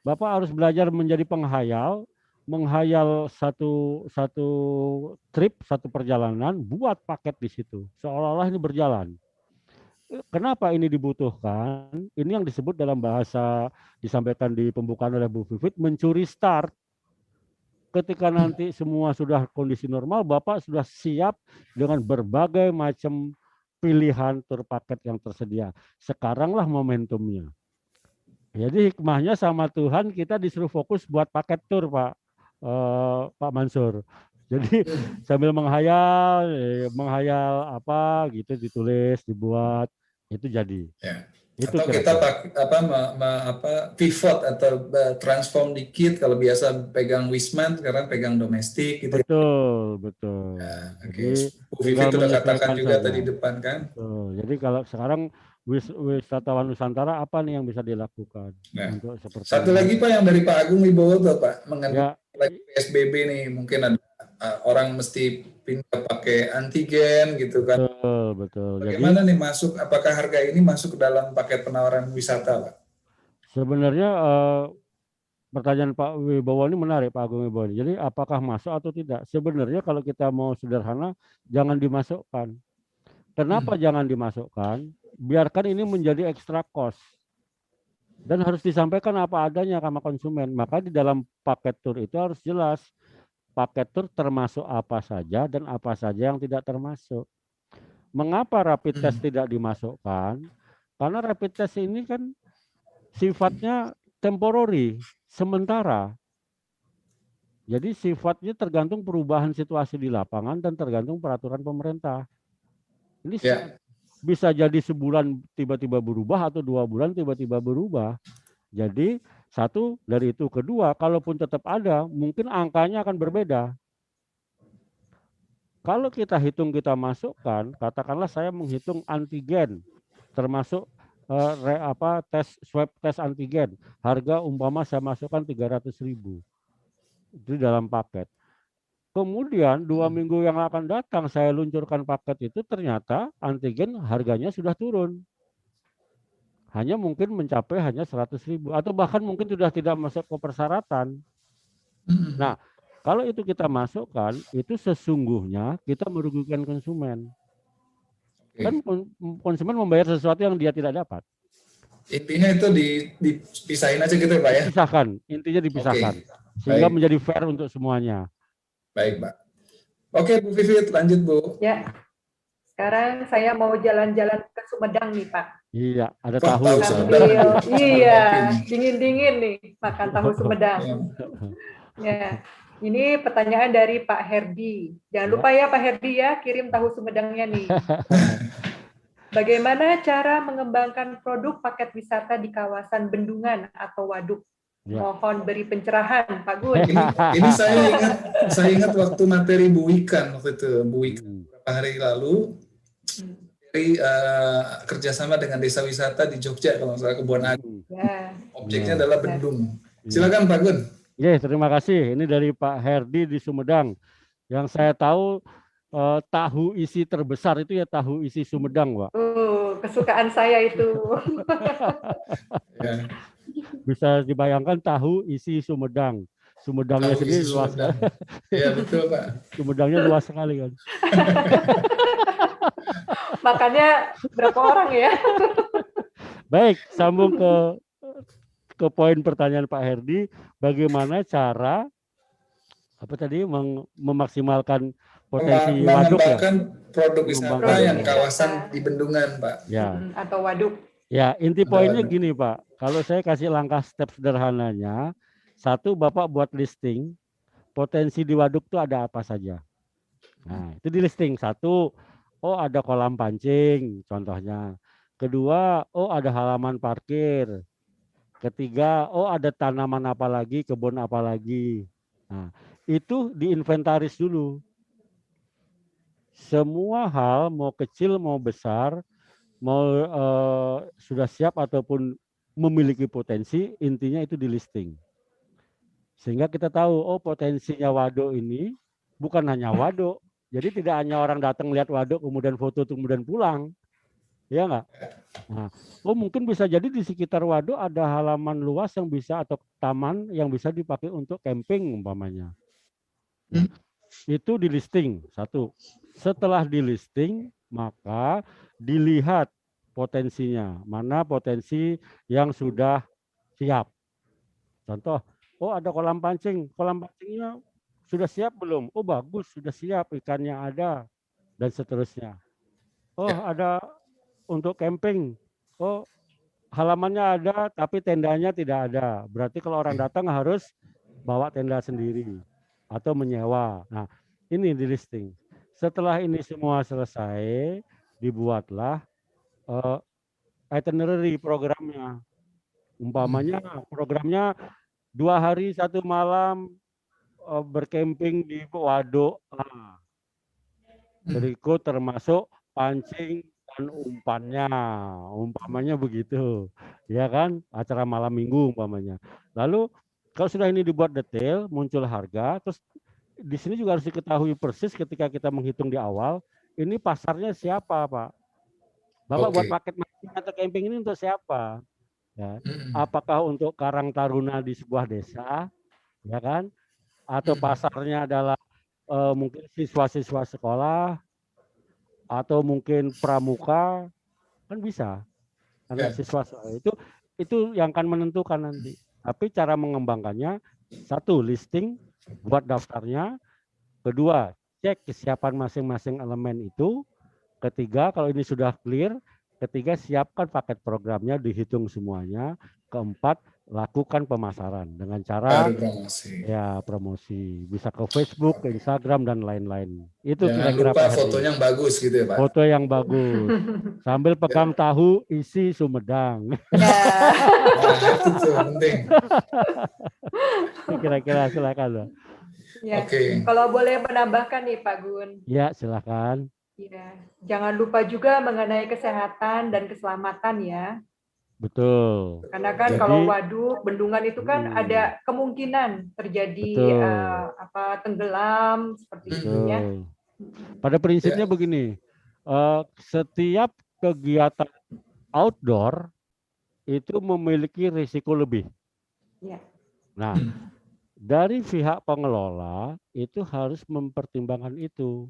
Bapak harus belajar menjadi penghayal, menghayal satu trip, satu perjalanan, buat paket di situ. Seolah-olah ini berjalan. Kenapa ini dibutuhkan? Ini yang disebut dalam bahasa disampaikan di pembukaan oleh Bu Vivit, mencuri start. Ketika nanti semua sudah kondisi normal, Bapak sudah siap dengan berbagai macam pilihan tur paket yang tersedia. Sekaranglah momentumnya. Jadi hikmahnya sama Tuhan kita disuruh fokus buat paket tur Pak Mansur. Jadi sambil menghayal apa gitu ditulis, dibuat, itu jadi. Ya. Itu atau kita pivot atau transform dikit, kalau biasa pegang Wisman sekarang pegang domestik gitu. Betul. Ya, Jadi Bu Vivi sudah katakan juga tadi depan kan. Jadi kalau sekarang wisatawan Nusantara apa nih yang bisa dilakukan? Nah, untuk seperti satu ini. Lagi Pak yang dari Pak Agung Wibowo Pak, mengenai PSBB nih, mungkin ada orang mesti pindah pakai antigen gitu kan. Betul. Bagaimana nih masuk, apakah harga ini masuk ke dalam paket penawaran wisata Pak? Sebenarnya pertanyaan Pak Wibowo ini menarik, Pak Agung Wibowo. Jadi apakah masuk atau tidak? Sebenarnya kalau kita mau sederhana, jangan dimasukkan. Kenapa jangan dimasukkan? Biarkan ini menjadi extra cost. Dan harus disampaikan apa adanya sama konsumen. Maka di dalam paket tur itu harus jelas. Paket tur termasuk apa saja dan apa saja yang tidak termasuk. Mengapa rapid test tidak dimasukkan? Karena rapid test ini kan sifatnya temporary, sementara. Jadi sifatnya tergantung perubahan situasi di lapangan dan tergantung peraturan pemerintah. Ini bisa jadi sebulan tiba-tiba berubah atau 2 bulan tiba-tiba berubah. Jadi satu dari itu. Kedua, kalaupun tetap ada, mungkin angkanya akan berbeda. Kalau kita hitung, kita masukkan, katakanlah saya menghitung antigen, termasuk swab tes antigen, harga umpama saya masukkan 300.000 itu dalam paket. Kemudian 2 minggu yang akan datang saya luncurkan paket itu, ternyata antigen harganya sudah turun. hanya mungkin mencapai hanya 100.000 atau bahkan mungkin sudah tidak masuk ke persyaratan. Nah, kalau itu kita masukkan, itu sesungguhnya kita merugikan konsumen. Kan konsumen membayar sesuatu yang dia tidak dapat. Intinya itu dipisahin aja gitu ya Pak ya? Dipisahkan, intinya dipisahkan. Sehingga menjadi fair untuk semuanya. Baik Pak. Oke Bu Vivit, lanjut Bu. Ya, sekarang saya mau jalan-jalan ke Sumedang nih Pak. Iya, ada tahu. Iya, dingin-dingin nih makan tahu Sumedang. Ya, ini pertanyaan dari Pak Herdi. Jangan lupa ya Pak Herdi ya, kirim tahu Sumedangnya nih. Bagaimana cara mengembangkan produk paket wisata di kawasan bendungan atau waduk? Ya. Mohon beri pencerahan, Pak Gun. Ini saya ingat waktu materi Bu Wikan waktu itu, Bu Wikan beberapa hari lalu, dari kerjasama dengan desa wisata di Jogja kalau nggak salah Kebun Agung. Ya. Objeknya adalah bendung. Silakan Pak Gun. Ya, terima kasih. Ini dari Pak Herdi di Sumedang. Yang saya tahu tahu isi terbesar itu ya tahu isi Sumedang, Pak. Kesukaan saya itu. Ya. Bisa dibayangkan tahu isi Sumedang. Sumedangnya sendiri luas. Iya betul Pak. Sumedangnya luas sekali kan. Makannya berapa orang ya? Baik, sambung ke poin pertanyaan Pak Herdi. Bagaimana cara memaksimalkan potensi waduk ya? Produk wisata yang kawasan di bendungan Pak. Ya. Atau waduk. Ya, inti poinnya gini Pak, kalau saya kasih langkah step sederhananya, satu Bapak buat listing, potensi di waduk itu ada apa saja. Nah, itu di listing. Satu, oh ada kolam pancing contohnya. Kedua, oh ada halaman parkir. Ketiga, oh ada tanaman apa lagi, kebun apa lagi. Nah, itu diinventaris dulu. Semua hal, mau kecil mau besar, mau sudah siap ataupun memiliki potensi, intinya itu di listing. Sehingga kita tahu, oh potensinya waduk ini bukan hanya waduk. Jadi tidak hanya orang datang lihat waduk, kemudian foto, kemudian pulang. Ya enggak? Nah, oh mungkin bisa jadi di sekitar waduk ada halaman luas yang bisa atau taman yang bisa dipakai untuk camping umpamanya. Nah, itu di listing, satu. Setelah di listing, maka dilihat potensinya, mana potensi yang sudah siap. Contoh, oh ada kolam pancingnya sudah siap belum? Oh bagus, sudah siap, ikannya ada, dan seterusnya. Oh ada untuk camping, oh halamannya ada, tapi tendanya tidak ada. Berarti kalau orang datang harus bawa tenda sendiri atau menyewa. Nah ini di listing. Setelah ini semua selesai, dibuatlah itinerary programnya. Umpamanya programnya 2 hari 1 malam berkemping di waduk. Berikut termasuk pancing dan umpannya. Umpamanya begitu. Ya kan? Acara malam minggu umpamanya. Lalu kalau sudah ini dibuat detail, muncul harga, terus di sini juga harus diketahui persis ketika kita menghitung di awal, ini pasarnya siapa, Pak? Bapak buat paket mancing atau camping ini untuk siapa? Ya. Apakah untuk Karang Taruna di sebuah desa, ya kan? Atau pasarnya adalah mungkin siswa-siswa sekolah, atau mungkin pramuka, kan bisa. Anak siswa itu yang akan menentukan nanti. Tapi cara mengembangkannya, satu listing, buat daftarnya. Kedua, cek kesiapan masing-masing elemen itu. Ketiga, kalau ini sudah clear. Ketiga, siapkan paket programnya, dihitung semuanya. Keempat, lakukan pemasaran dengan cara promosi. Bisa ke Facebook, ke Instagram, dan lain-lain. Itu kira-kira lupa foto yang bagus gitu ya Pak. Foto yang bagus. Sambil pegang tahu isi Sumedang. Itu penting. Kira-kira silakan Pak. Ya. Kalau boleh menambahkan nih Pak Gun. Ya, silakan. Ya, jangan lupa juga mengenai kesehatan dan keselamatan ya. Betul. Karena kan kalau waduk, bendungan itu kan ada kemungkinan terjadi tenggelam seperti itu ya. Pada prinsipnya begini, setiap kegiatan outdoor itu memiliki risiko lebih. Ya. Nah, dari pihak pengelola itu harus mempertimbangkan itu.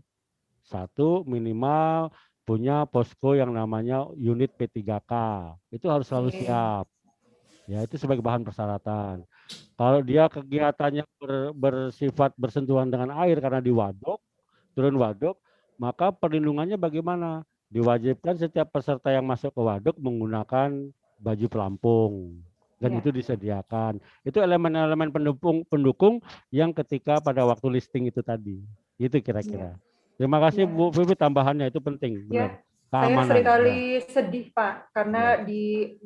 Satu, minimal punya posko yang namanya unit P3K. Itu harus selalu Oke. siap. Ya, itu sebagai bahan persyaratan. Kalau dia kegiatannya bersifat bersentuhan dengan air karena di waduk, turun waduk, maka perlindungannya bagaimana? Diwajibkan setiap peserta yang masuk ke waduk menggunakan baju pelampung. Dan Ya. itu disediakan. Itu elemen-elemen pendukung yang ketika pada waktu listing itu tadi. Itu kira-kira. Terima kasih Ya. Bu Vivi, tambahannya itu penting, benar. Ya. Saya Keamanan. seringkali Ya. sedih, Pak, karena di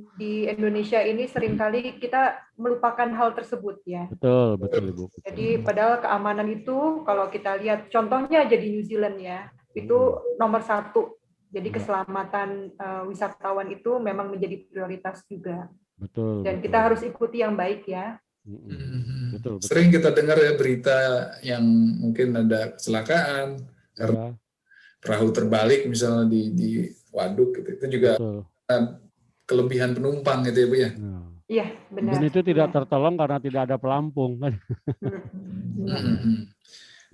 Indonesia ini seringkali kita melupakan hal tersebut ya. Betul, betul Ibu. Betul. Jadi padahal keamanan itu kalau kita lihat contohnya aja di New Zealand ya, itu nomor 1. Jadi keselamatan wisatawan itu memang menjadi prioritas juga. Betul. Dan betul. kita harus ikuti yang baik ya. Betul, betul. Sering kita dengar ya berita yang mungkin ada kecelakaan karena perahu terbalik misalnya di waduk gitu. Itu juga kelebihan penumpang gitu ya Bu ya. Iya, benar. Dan itu tidak tertolong karena tidak ada pelampung kan.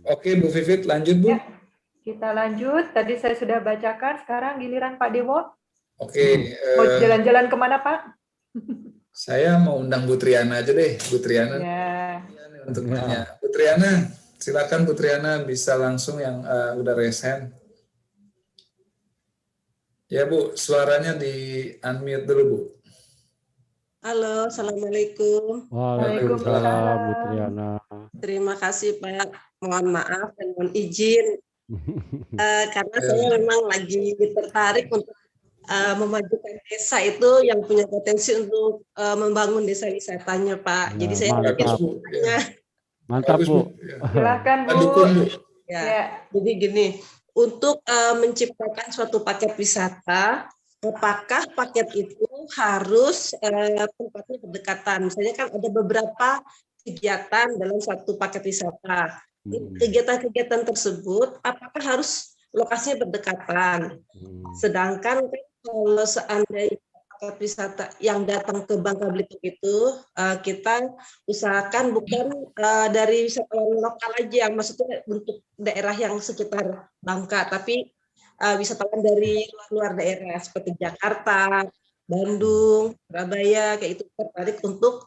Oke Bu Vivit, lanjut Bu. Ya, kita lanjut. Tadi saya sudah bacakan, sekarang giliran Pak Dewo. Oke. Mau jalan-jalan kemana Pak? Saya mau undang Bu Triana aja deh, Bu Triana. Ya. Untuk nanya. Bu Triana, silakan Bu Triana bisa langsung yang udah raise hand. Ya Bu, suaranya di unmute dulu Bu. Halo, Assalamualaikum. Waalaikumsalam Bu Triana. Terima kasih Pak. Mohon maaf dan mohon izin. Karena saya memang lagi tertarik untuk memajukan desa itu yang punya potensi untuk membangun desa wisatanya Pak. Jadi saya mantap Bu. Silakan Bu. Ya, jadi gini, untuk menciptakan suatu paket wisata, apakah paket itu harus tempatnya berdekatan? Misalnya kan ada beberapa kegiatan dalam satu paket wisata. Kegiatan-kegiatan tersebut apakah harus lokasinya berdekatan? Sedangkan kalau seandainya paket wisata yang datang ke Bangka Belitung itu kita usahakan bukan dari wisatawan lokal aja, maksudnya untuk daerah yang sekitar Bangka, tapi wisatawan dari luar daerah seperti Jakarta, Bandung, Surabaya, kayak itu tertarik untuk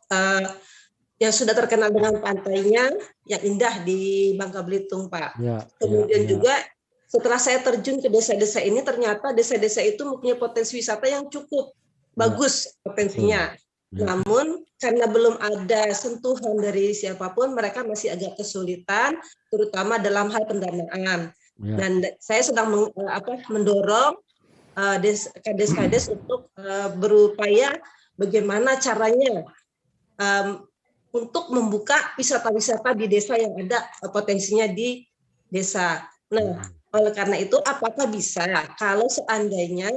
yang sudah terkenal dengan pantainya yang indah di Bangka Belitung, Pak. Kemudian juga setelah saya terjun ke desa-desa ini, ternyata desa-desa itu mempunyai potensi wisata yang cukup bagus potensinya. Namun karena belum ada sentuhan dari siapapun, mereka masih agak kesulitan, terutama dalam hal pendanaan. Dan saya sedang mendorong kades-kades untuk berupaya bagaimana caranya untuk membuka wisata-wisata di desa yang ada potensinya di desa. Nah, oleh karena itu, apakah bisa kalau seandainya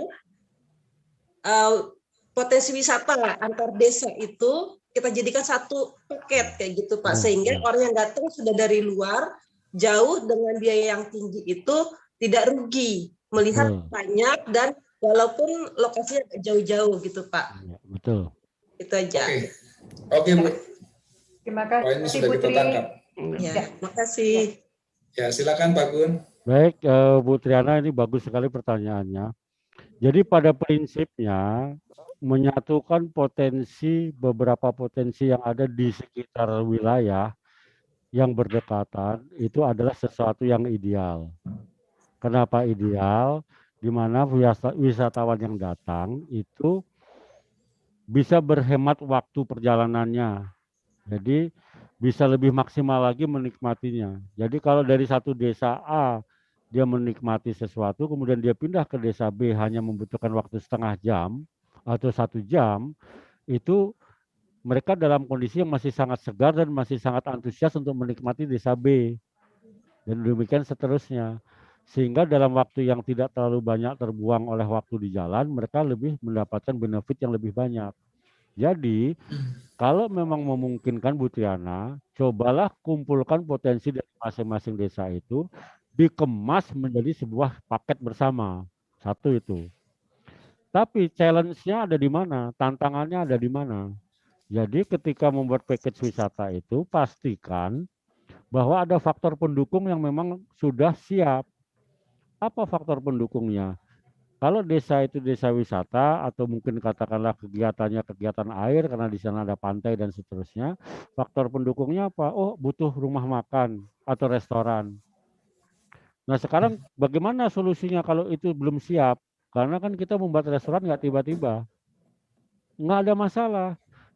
potensi wisata antar desa itu kita jadikan satu paket kayak gitu Pak, sehingga orang yang datang sudah dari luar jauh dengan biaya yang tinggi itu tidak rugi melihat banyak dan walaupun lokasinya jauh-jauh gitu Pak. Betul. Itu aja. Oke Bu. Terima kasih. Poinnya sudah kita tangkap. Ya, makasih. Ya, silakan Pak Gun. Baik, Bu Triana, ini bagus sekali pertanyaannya. Jadi pada prinsipnya menyatukan beberapa potensi yang ada di sekitar wilayah yang berdekatan itu adalah sesuatu yang ideal. Kenapa ideal? Di mana wisatawan yang datang itu bisa berhemat waktu perjalanannya. Jadi bisa lebih maksimal lagi menikmatinya. Jadi kalau dari satu desa A dia menikmati sesuatu, kemudian dia pindah ke desa B hanya membutuhkan waktu setengah jam atau 1 jam, itu mereka dalam kondisi yang masih sangat segar dan masih sangat antusias untuk menikmati desa B. Dan demikian seterusnya. Sehingga dalam waktu yang tidak terlalu banyak terbuang oleh waktu di jalan, mereka lebih mendapatkan benefit yang lebih banyak. Jadi, kalau memang memungkinkan Bu Triana, cobalah kumpulkan potensi dari masing-masing desa itu, dikemas menjadi sebuah paket bersama. Satu itu. Tapi challenge-nya ada di mana? Tantangannya ada di mana? Jadi ketika membuat package wisata itu pastikan bahwa ada faktor pendukung yang memang sudah siap. Apa faktor pendukungnya? Kalau desa itu desa wisata atau mungkin katakanlah kegiatannya kegiatan air karena di sana ada pantai dan seterusnya, faktor pendukungnya apa? Oh, butuh rumah makan atau restoran. Nah, sekarang bagaimana solusinya kalau itu belum siap? Karena kan kita membuat restoran nggak tiba-tiba. Nggak ada masalah.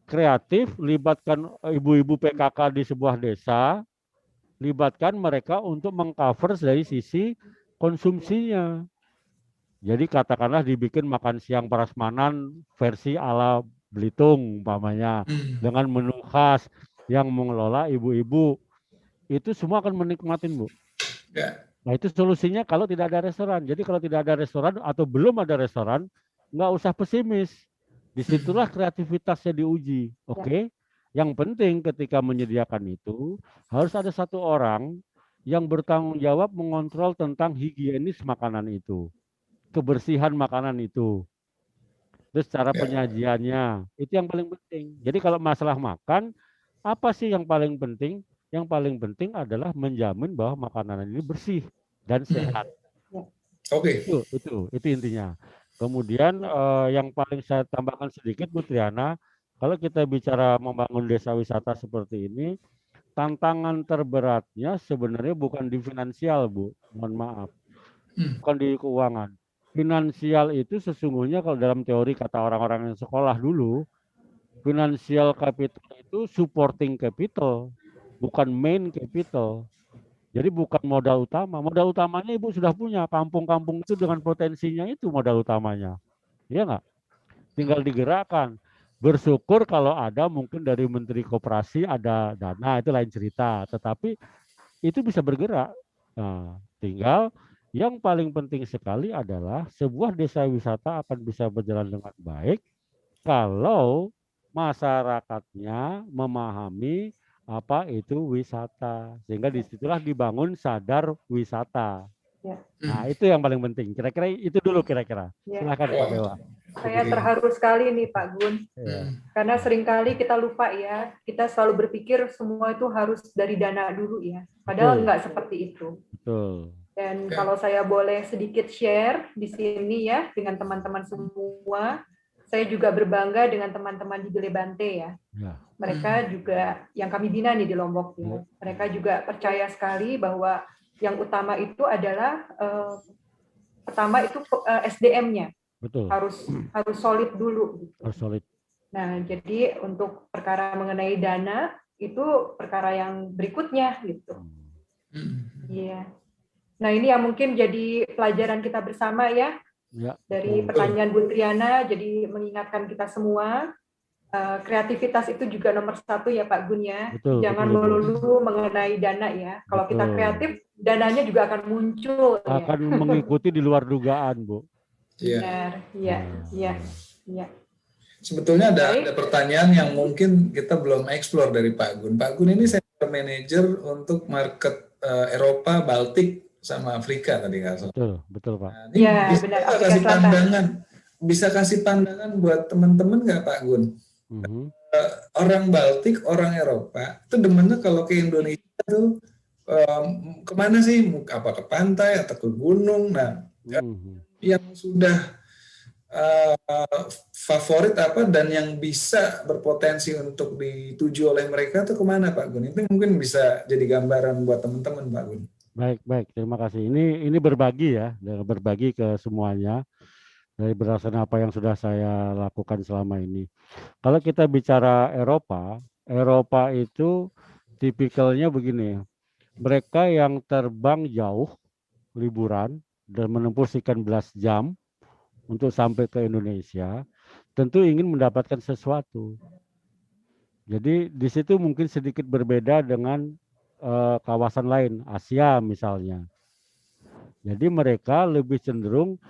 Kreatif, libatkan ibu-ibu PKK di sebuah desa, libatkan mereka untuk mengcover dari sisi konsumsinya. Jadi katakanlah dibikin makan siang prasmanan versi ala Belitung umpamanya dengan menu khas yang mengelola ibu-ibu. Itu semua akan menikmatin, Bu. Ya. Nah, itu solusinya kalau tidak ada restoran. Jadi kalau tidak ada restoran atau belum ada restoran, nggak usah pesimis. Disitulah kreativitasnya diuji. Oke? Yang penting ketika menyediakan itu harus ada satu orang yang bertanggung jawab mengontrol tentang higienis makanan itu, kebersihan makanan itu, terus cara Ya. penyajiannya. Itu yang paling penting. Jadi kalau masalah makan, apa sih yang paling penting? Yang paling penting adalah menjamin bahwa makanan ini bersih dan sehat. Oke. Itu intinya. Kemudian yang paling saya tambahkan sedikit, Bu Triana, kalau kita bicara membangun desa wisata seperti ini, tantangan terberatnya sebenarnya bukan di finansial, Bu. Mohon maaf, bukan di keuangan. Finansial itu sesungguhnya kalau dalam teori kata orang-orang yang sekolah dulu, financial capital itu supporting capital, bukan main capital. Jadi bukan modal utama. Modal utamanya Ibu sudah punya. Kampung-kampung itu dengan potensinya itu modal utamanya. Iya nggak? Tinggal digerakkan. Bersyukur kalau ada mungkin dari Menteri Koperasi ada dana, itu lain cerita. Tetapi itu bisa bergerak. Nah, tinggal yang paling penting sekali adalah sebuah desa wisata akan bisa berjalan dengan baik kalau masyarakatnya memahami apa itu wisata, sehingga disitulah dibangun sadar wisata. Ya. Nah, itu yang paling penting. Kira-kira itu dulu kira-kira. Ya. Silakan Pak Dewa. Saya terharu sekali nih Pak Gun, karena seringkali kita lupa ya, kita selalu berpikir semua itu harus dari dana dulu ya, padahal nggak seperti itu. Betul. Dan kalau saya boleh sedikit share di sini ya dengan teman-teman semua, saya juga berbangga dengan teman-teman di Bilebante ya. Mereka juga yang kami bina nih di Lombok ya. Mereka juga percaya sekali bahwa yang utama itu adalah pertama itu SDM-nya. Betul. Harus solid dulu. Gitu. Harus solid. Nah, jadi untuk perkara mengenai dana itu perkara yang berikutnya gitu. Iya. Nah, ini yang mungkin jadi pelajaran kita bersama ya. Dari pertanyaan Bu Triana, jadi mengingatkan kita semua, kreativitas itu juga nomor satu ya Pak Gun ya. Jangan melulu mengenai dana ya. Kalau kita kreatif, dananya juga akan muncul. Akan ya. Mengikuti di luar dugaan, Bu. Benar, iya. Sebetulnya ada pertanyaan yang mungkin kita belum eksplor dari Pak Gun. Pak Gun ini senior manager untuk market Eropa, Baltik, sama Afrika tadi nggak salah. Betul Pak. Nah, ini bisa kasih pandangan buat teman-teman nggak Pak Gun? Orang Baltik, orang Eropa itu demennya kalau ke Indonesia tuh kemana sih? Apa ke pantai atau ke gunung? Nah, yang sudah favorit apa dan yang bisa berpotensi untuk dituju oleh mereka tuh kemana Pak Gun? Itu mungkin bisa jadi gambaran buat teman-teman Pak Gun. Baik, terima kasih. Ini berbagi ya, berbagi ke semuanya dari berdasarkan apa yang sudah saya lakukan selama ini. Kalau kita bicara Eropa itu tipikalnya begini, mereka yang terbang jauh liburan dan menempuh sekian belas jam untuk sampai ke Indonesia, tentu ingin mendapatkan sesuatu. Jadi di situ mungkin sedikit berbeda dengan kawasan lain, Asia misalnya. Jadi mereka lebih cenderung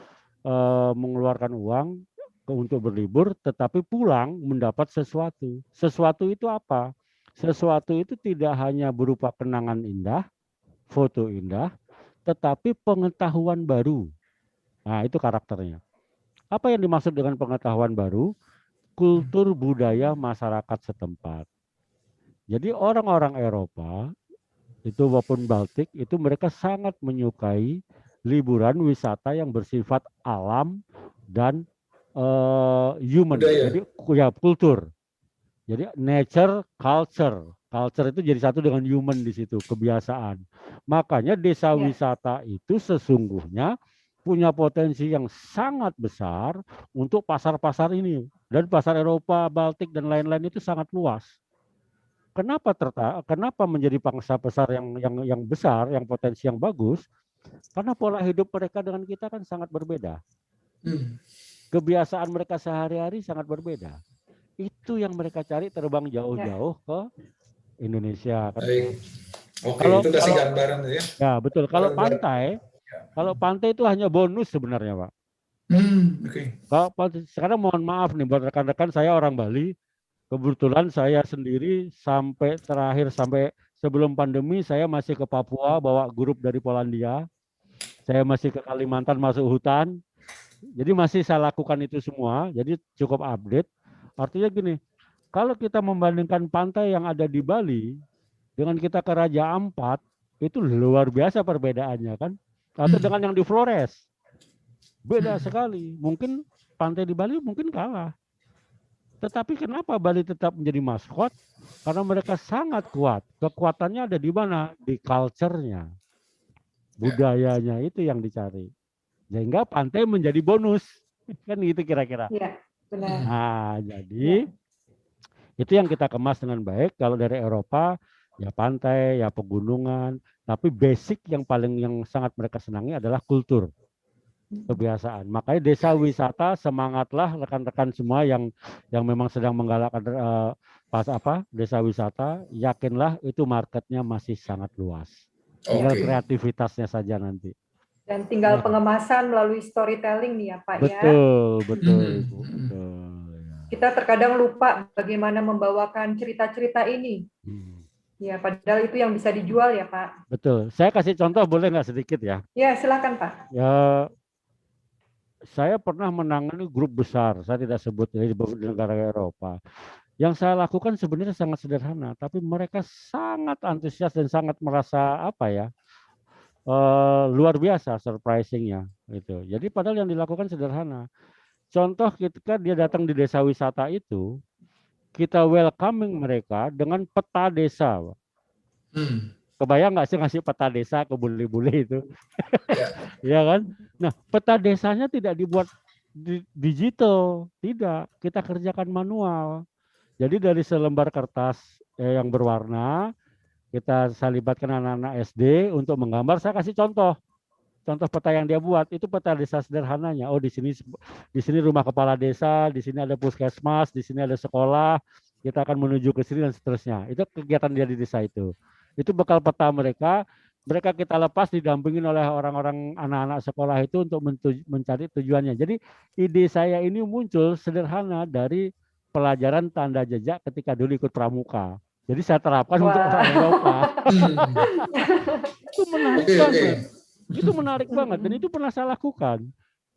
mengeluarkan uang untuk berlibur, tetapi pulang mendapat sesuatu. Sesuatu itu apa? Sesuatu itu tidak hanya berupa kenangan indah, foto indah, tetapi pengetahuan baru. Nah, itu karakternya. Apa yang dimaksud dengan pengetahuan baru? Kultur budaya masyarakat setempat. Jadi orang-orang Eropa itu maupun Baltik itu mereka sangat menyukai liburan wisata yang bersifat alam dan human. Budaya. Jadi ya kultur. Jadi nature, culture. Culture itu jadi satu dengan human di situ, kebiasaan. Makanya desa Ya. wisata itu sesungguhnya punya potensi yang sangat besar untuk pasar-pasar ini. Dan pasar Eropa, Baltik, dan lain-lain itu sangat luas. Kenapa menjadi pangsa pasar yang besar, yang potensi yang bagus? Karena pola hidup mereka dengan kita kan sangat berbeda. Kebiasaan mereka sehari-hari sangat berbeda. Itu yang mereka cari, terbang jauh-jauh ke Indonesia. Baik. Oke, Kalau- itu kasih kalau- gambaran ya. Ya betul. Kalau Gambaran. pantai itu hanya bonus sebenarnya, Pak. Oke. Sekarang mohon maaf nih buat rekan-rekan, saya orang Bali. Kebetulan saya sendiri sampai sebelum pandemi saya masih ke Papua bawa grup dari Polandia. Saya masih ke Kalimantan masuk hutan. Jadi masih saya lakukan itu semua. Jadi cukup update. Artinya gini, kalau kita membandingkan pantai yang ada di Bali dengan kita ke Raja Ampat, itu luar biasa perbedaannya kan. Atau dengan yang di Flores. Beda sekali. Mungkin pantai di Bali mungkin kalah. Tetapi kenapa Bali tetap menjadi maskot? Karena mereka sangat kuat. Kekuatannya ada di mana? Di culture-nya. Budayanya itu yang dicari. Sehingga pantai menjadi bonus. Kan gitu kira-kira. Iya, benar. Nah, jadi itu yang kita kemas dengan baik. Kalau dari Eropa, ya pantai, ya pegunungan. Tapi basic yang sangat mereka senangi adalah kultur. Kebiasaan. Makanya desa wisata, semangatlah rekan-rekan semua yang memang sedang menggalakkan desa wisata, yakinlah itu marketnya masih sangat luas. Tinggal kreativitasnya saja nanti. Dan tinggal pengemasan melalui storytelling nih ya Pak ya. Betul Ibu. Betul, ya. Kita terkadang lupa bagaimana membawakan cerita-cerita ini. Ya, padahal itu yang bisa dijual ya Pak. Betul. Saya kasih contoh boleh nggak sedikit ya? Ya, silakan Pak. Ya, saya pernah menangani grup besar, saya tidak sebut di negara Eropa. Yang saya lakukan sebenarnya sangat sederhana, tapi mereka sangat antusias dan sangat merasa luar biasa surprisingnya gitu. Jadi padahal yang dilakukan sederhana. Contoh ketika dia datang di desa wisata itu, kita welcoming mereka dengan peta desa. Kebayang nggak sih ngasih peta desa ke bule-bule itu? Ya kan? Nah, peta desanya tidak dibuat digital, tidak. Kita kerjakan manual. Jadi dari selembar kertas yang berwarna, saya libatkan anak-anak SD untuk menggambar. Saya kasih contoh peta yang dia buat. Itu peta desa sederhananya. Oh, di sini rumah kepala desa, di sini ada puskesmas, di sini ada sekolah. Kita akan menuju ke sini dan seterusnya. Itu kegiatan dia di desa itu. Itu bekal peta mereka kita lepas didampingin oleh orang-orang anak-anak sekolah itu untuk mencari tujuannya. Jadi ide saya ini muncul sederhana dari pelajaran tanda jejak ketika dulu ikut pramuka. Jadi saya terapkan untuk orang Eropa. Itu menarik banget. Itu menarik banget dan itu pernah saya lakukan.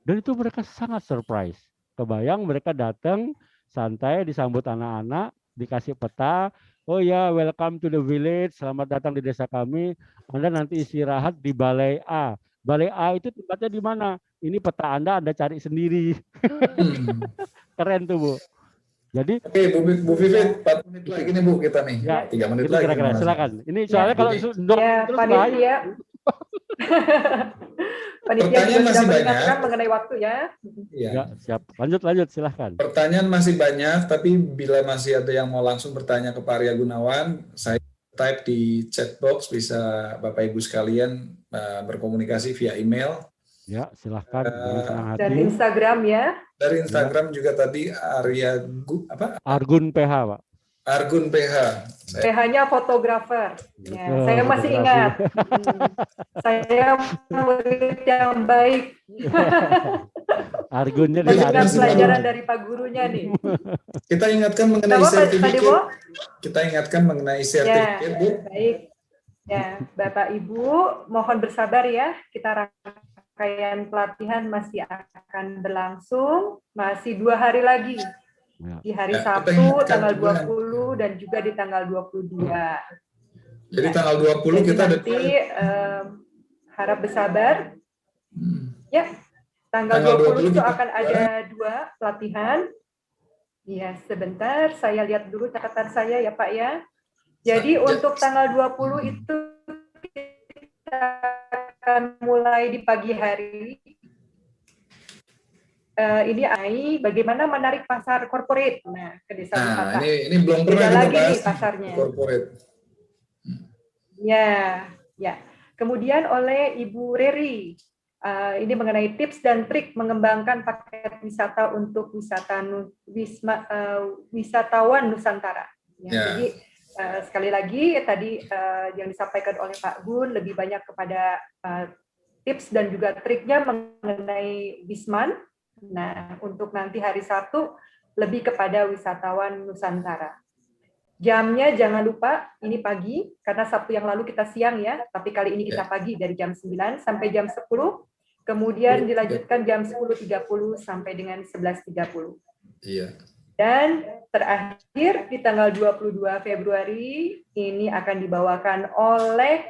Dan itu mereka sangat surprise. Kebayang mereka datang santai disambut anak-anak, dikasih peta. Oh ya, welcome to the village. Selamat datang di desa kami. Anda nanti istirahat di Balai A. Balai A itu tempatnya di mana? Ini peta Anda cari sendiri. Keren tuh, Bu. Jadi oke, Bu Vivit, 4 menit lagi nih Bu kita nih. Ya, 3 menit itu lagi. Kira-kira silakan. Ini soalnya kalau terus panitia. Panitia juga sudah mengingatkan mengenai waktu ya. Ya, siap. Lanjut silahkan. Pertanyaan masih banyak, tapi bila masih ada yang mau langsung bertanya ke Pak Arya Gunawan, saya type di chat box, bisa Bapak Ibu sekalian berkomunikasi via email. Ya, silahkan. Dari Instagram ya. Dari Instagram juga tadi Argun PH, Pak. Argun PH. PH-nya fotografer. Ya, saya masih ingat. Saya murid yang baik. Argunnya dengan pelajaran dari Pak gurunya nih. Kita ingatkan mengenai sertifikat. Kita ingatkan mengenai sertifikat, Bu. Baik. Ya, Bapak Ibu, mohon bersabar ya. Kita rangkaian pelatihan masih akan berlangsung, masih 2 hari lagi. Di hari Ya, kita Sabtu ingatkan tanggal juga. 20 dan juga di tanggal 22. Jadi Ya. tanggal 20 Jadi kita ada nanti harap bersabar. Ya, tanggal 20 itu kita akan ada 2 pelatihan. Ya, sebentar saya lihat dulu catatan saya ya Pak ya. Jadi untuk tanggal 20 itu kita akan mulai di pagi hari. Ini bagaimana menarik pasar corporate ke desa wisata. Ini belum pernah Beda kita lagi bahas nih pasarnya. corporate. Ya. Kemudian oleh Ibu Reri, ini mengenai tips dan trik mengembangkan paket wisata untuk wisatawan Nusantara. Jadi sekali lagi tadi yang disampaikan oleh Pak Gun lebih banyak kepada tips dan juga triknya mengenai Wisman. Nah, untuk nanti hari Sabtu lebih kepada wisatawan Nusantara. Jamnya jangan lupa, ini pagi, karena Sabtu yang lalu kita siang ya, tapi kali ini kita pagi dari jam 9 sampai jam 10, kemudian dilanjutkan jam 10.30 sampai dengan 11.30. Iya. Dan terakhir di tanggal 22 Februari, ini akan dibawakan oleh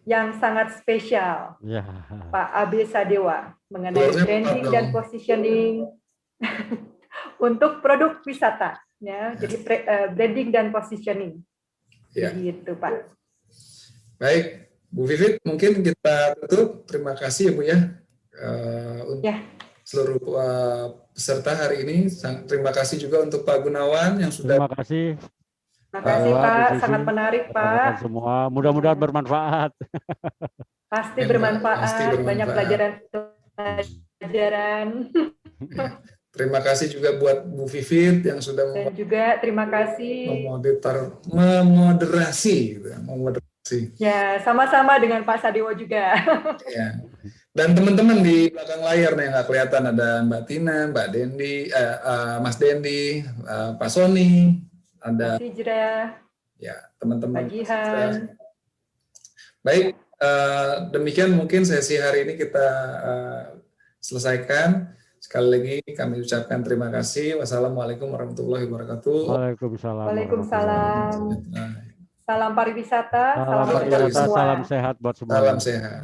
yang sangat spesial, Pak Abe Sadewa, mengenai branding dan positioning untuk produk wisata. Ya, jadi branding dan positioning. Gitu, Pak. Baik, Bu Vivit, mungkin kita tutup. Terima kasih ya Bu ya. Untuk seluruh peserta hari ini. Terima kasih juga untuk Pak Gunawan yang sudah. Terima kasih. Terima kasih Pak, sangat menarik Pak. Semua mudah-mudahan bermanfaat. Pasti bermanfaat, banyak pelajaran. Terima kasih juga buat Bu Vivit yang sudah dan juga terima kasih memoderasi. Ya, sama-sama dengan Pak Sadewo juga. Ya. Dan teman-teman di belakang layar nih yang nggak kelihatan ada Mbak Tina, Mbak Dendi, Mas Dendi, Pak Sony, ada Mas Hijrah, ya teman-teman. Pak Jihan. Baik, demikian mungkin sesi hari ini kita selesaikan. Sekali lagi kami ucapkan terima kasih. Wassalamualaikum warahmatullahi wabarakatuh. Waalaikumsalam. Waalaikumsalam. Salam pariwisata. Salam pariwisata, salam sehat buat semua. Salam sehat.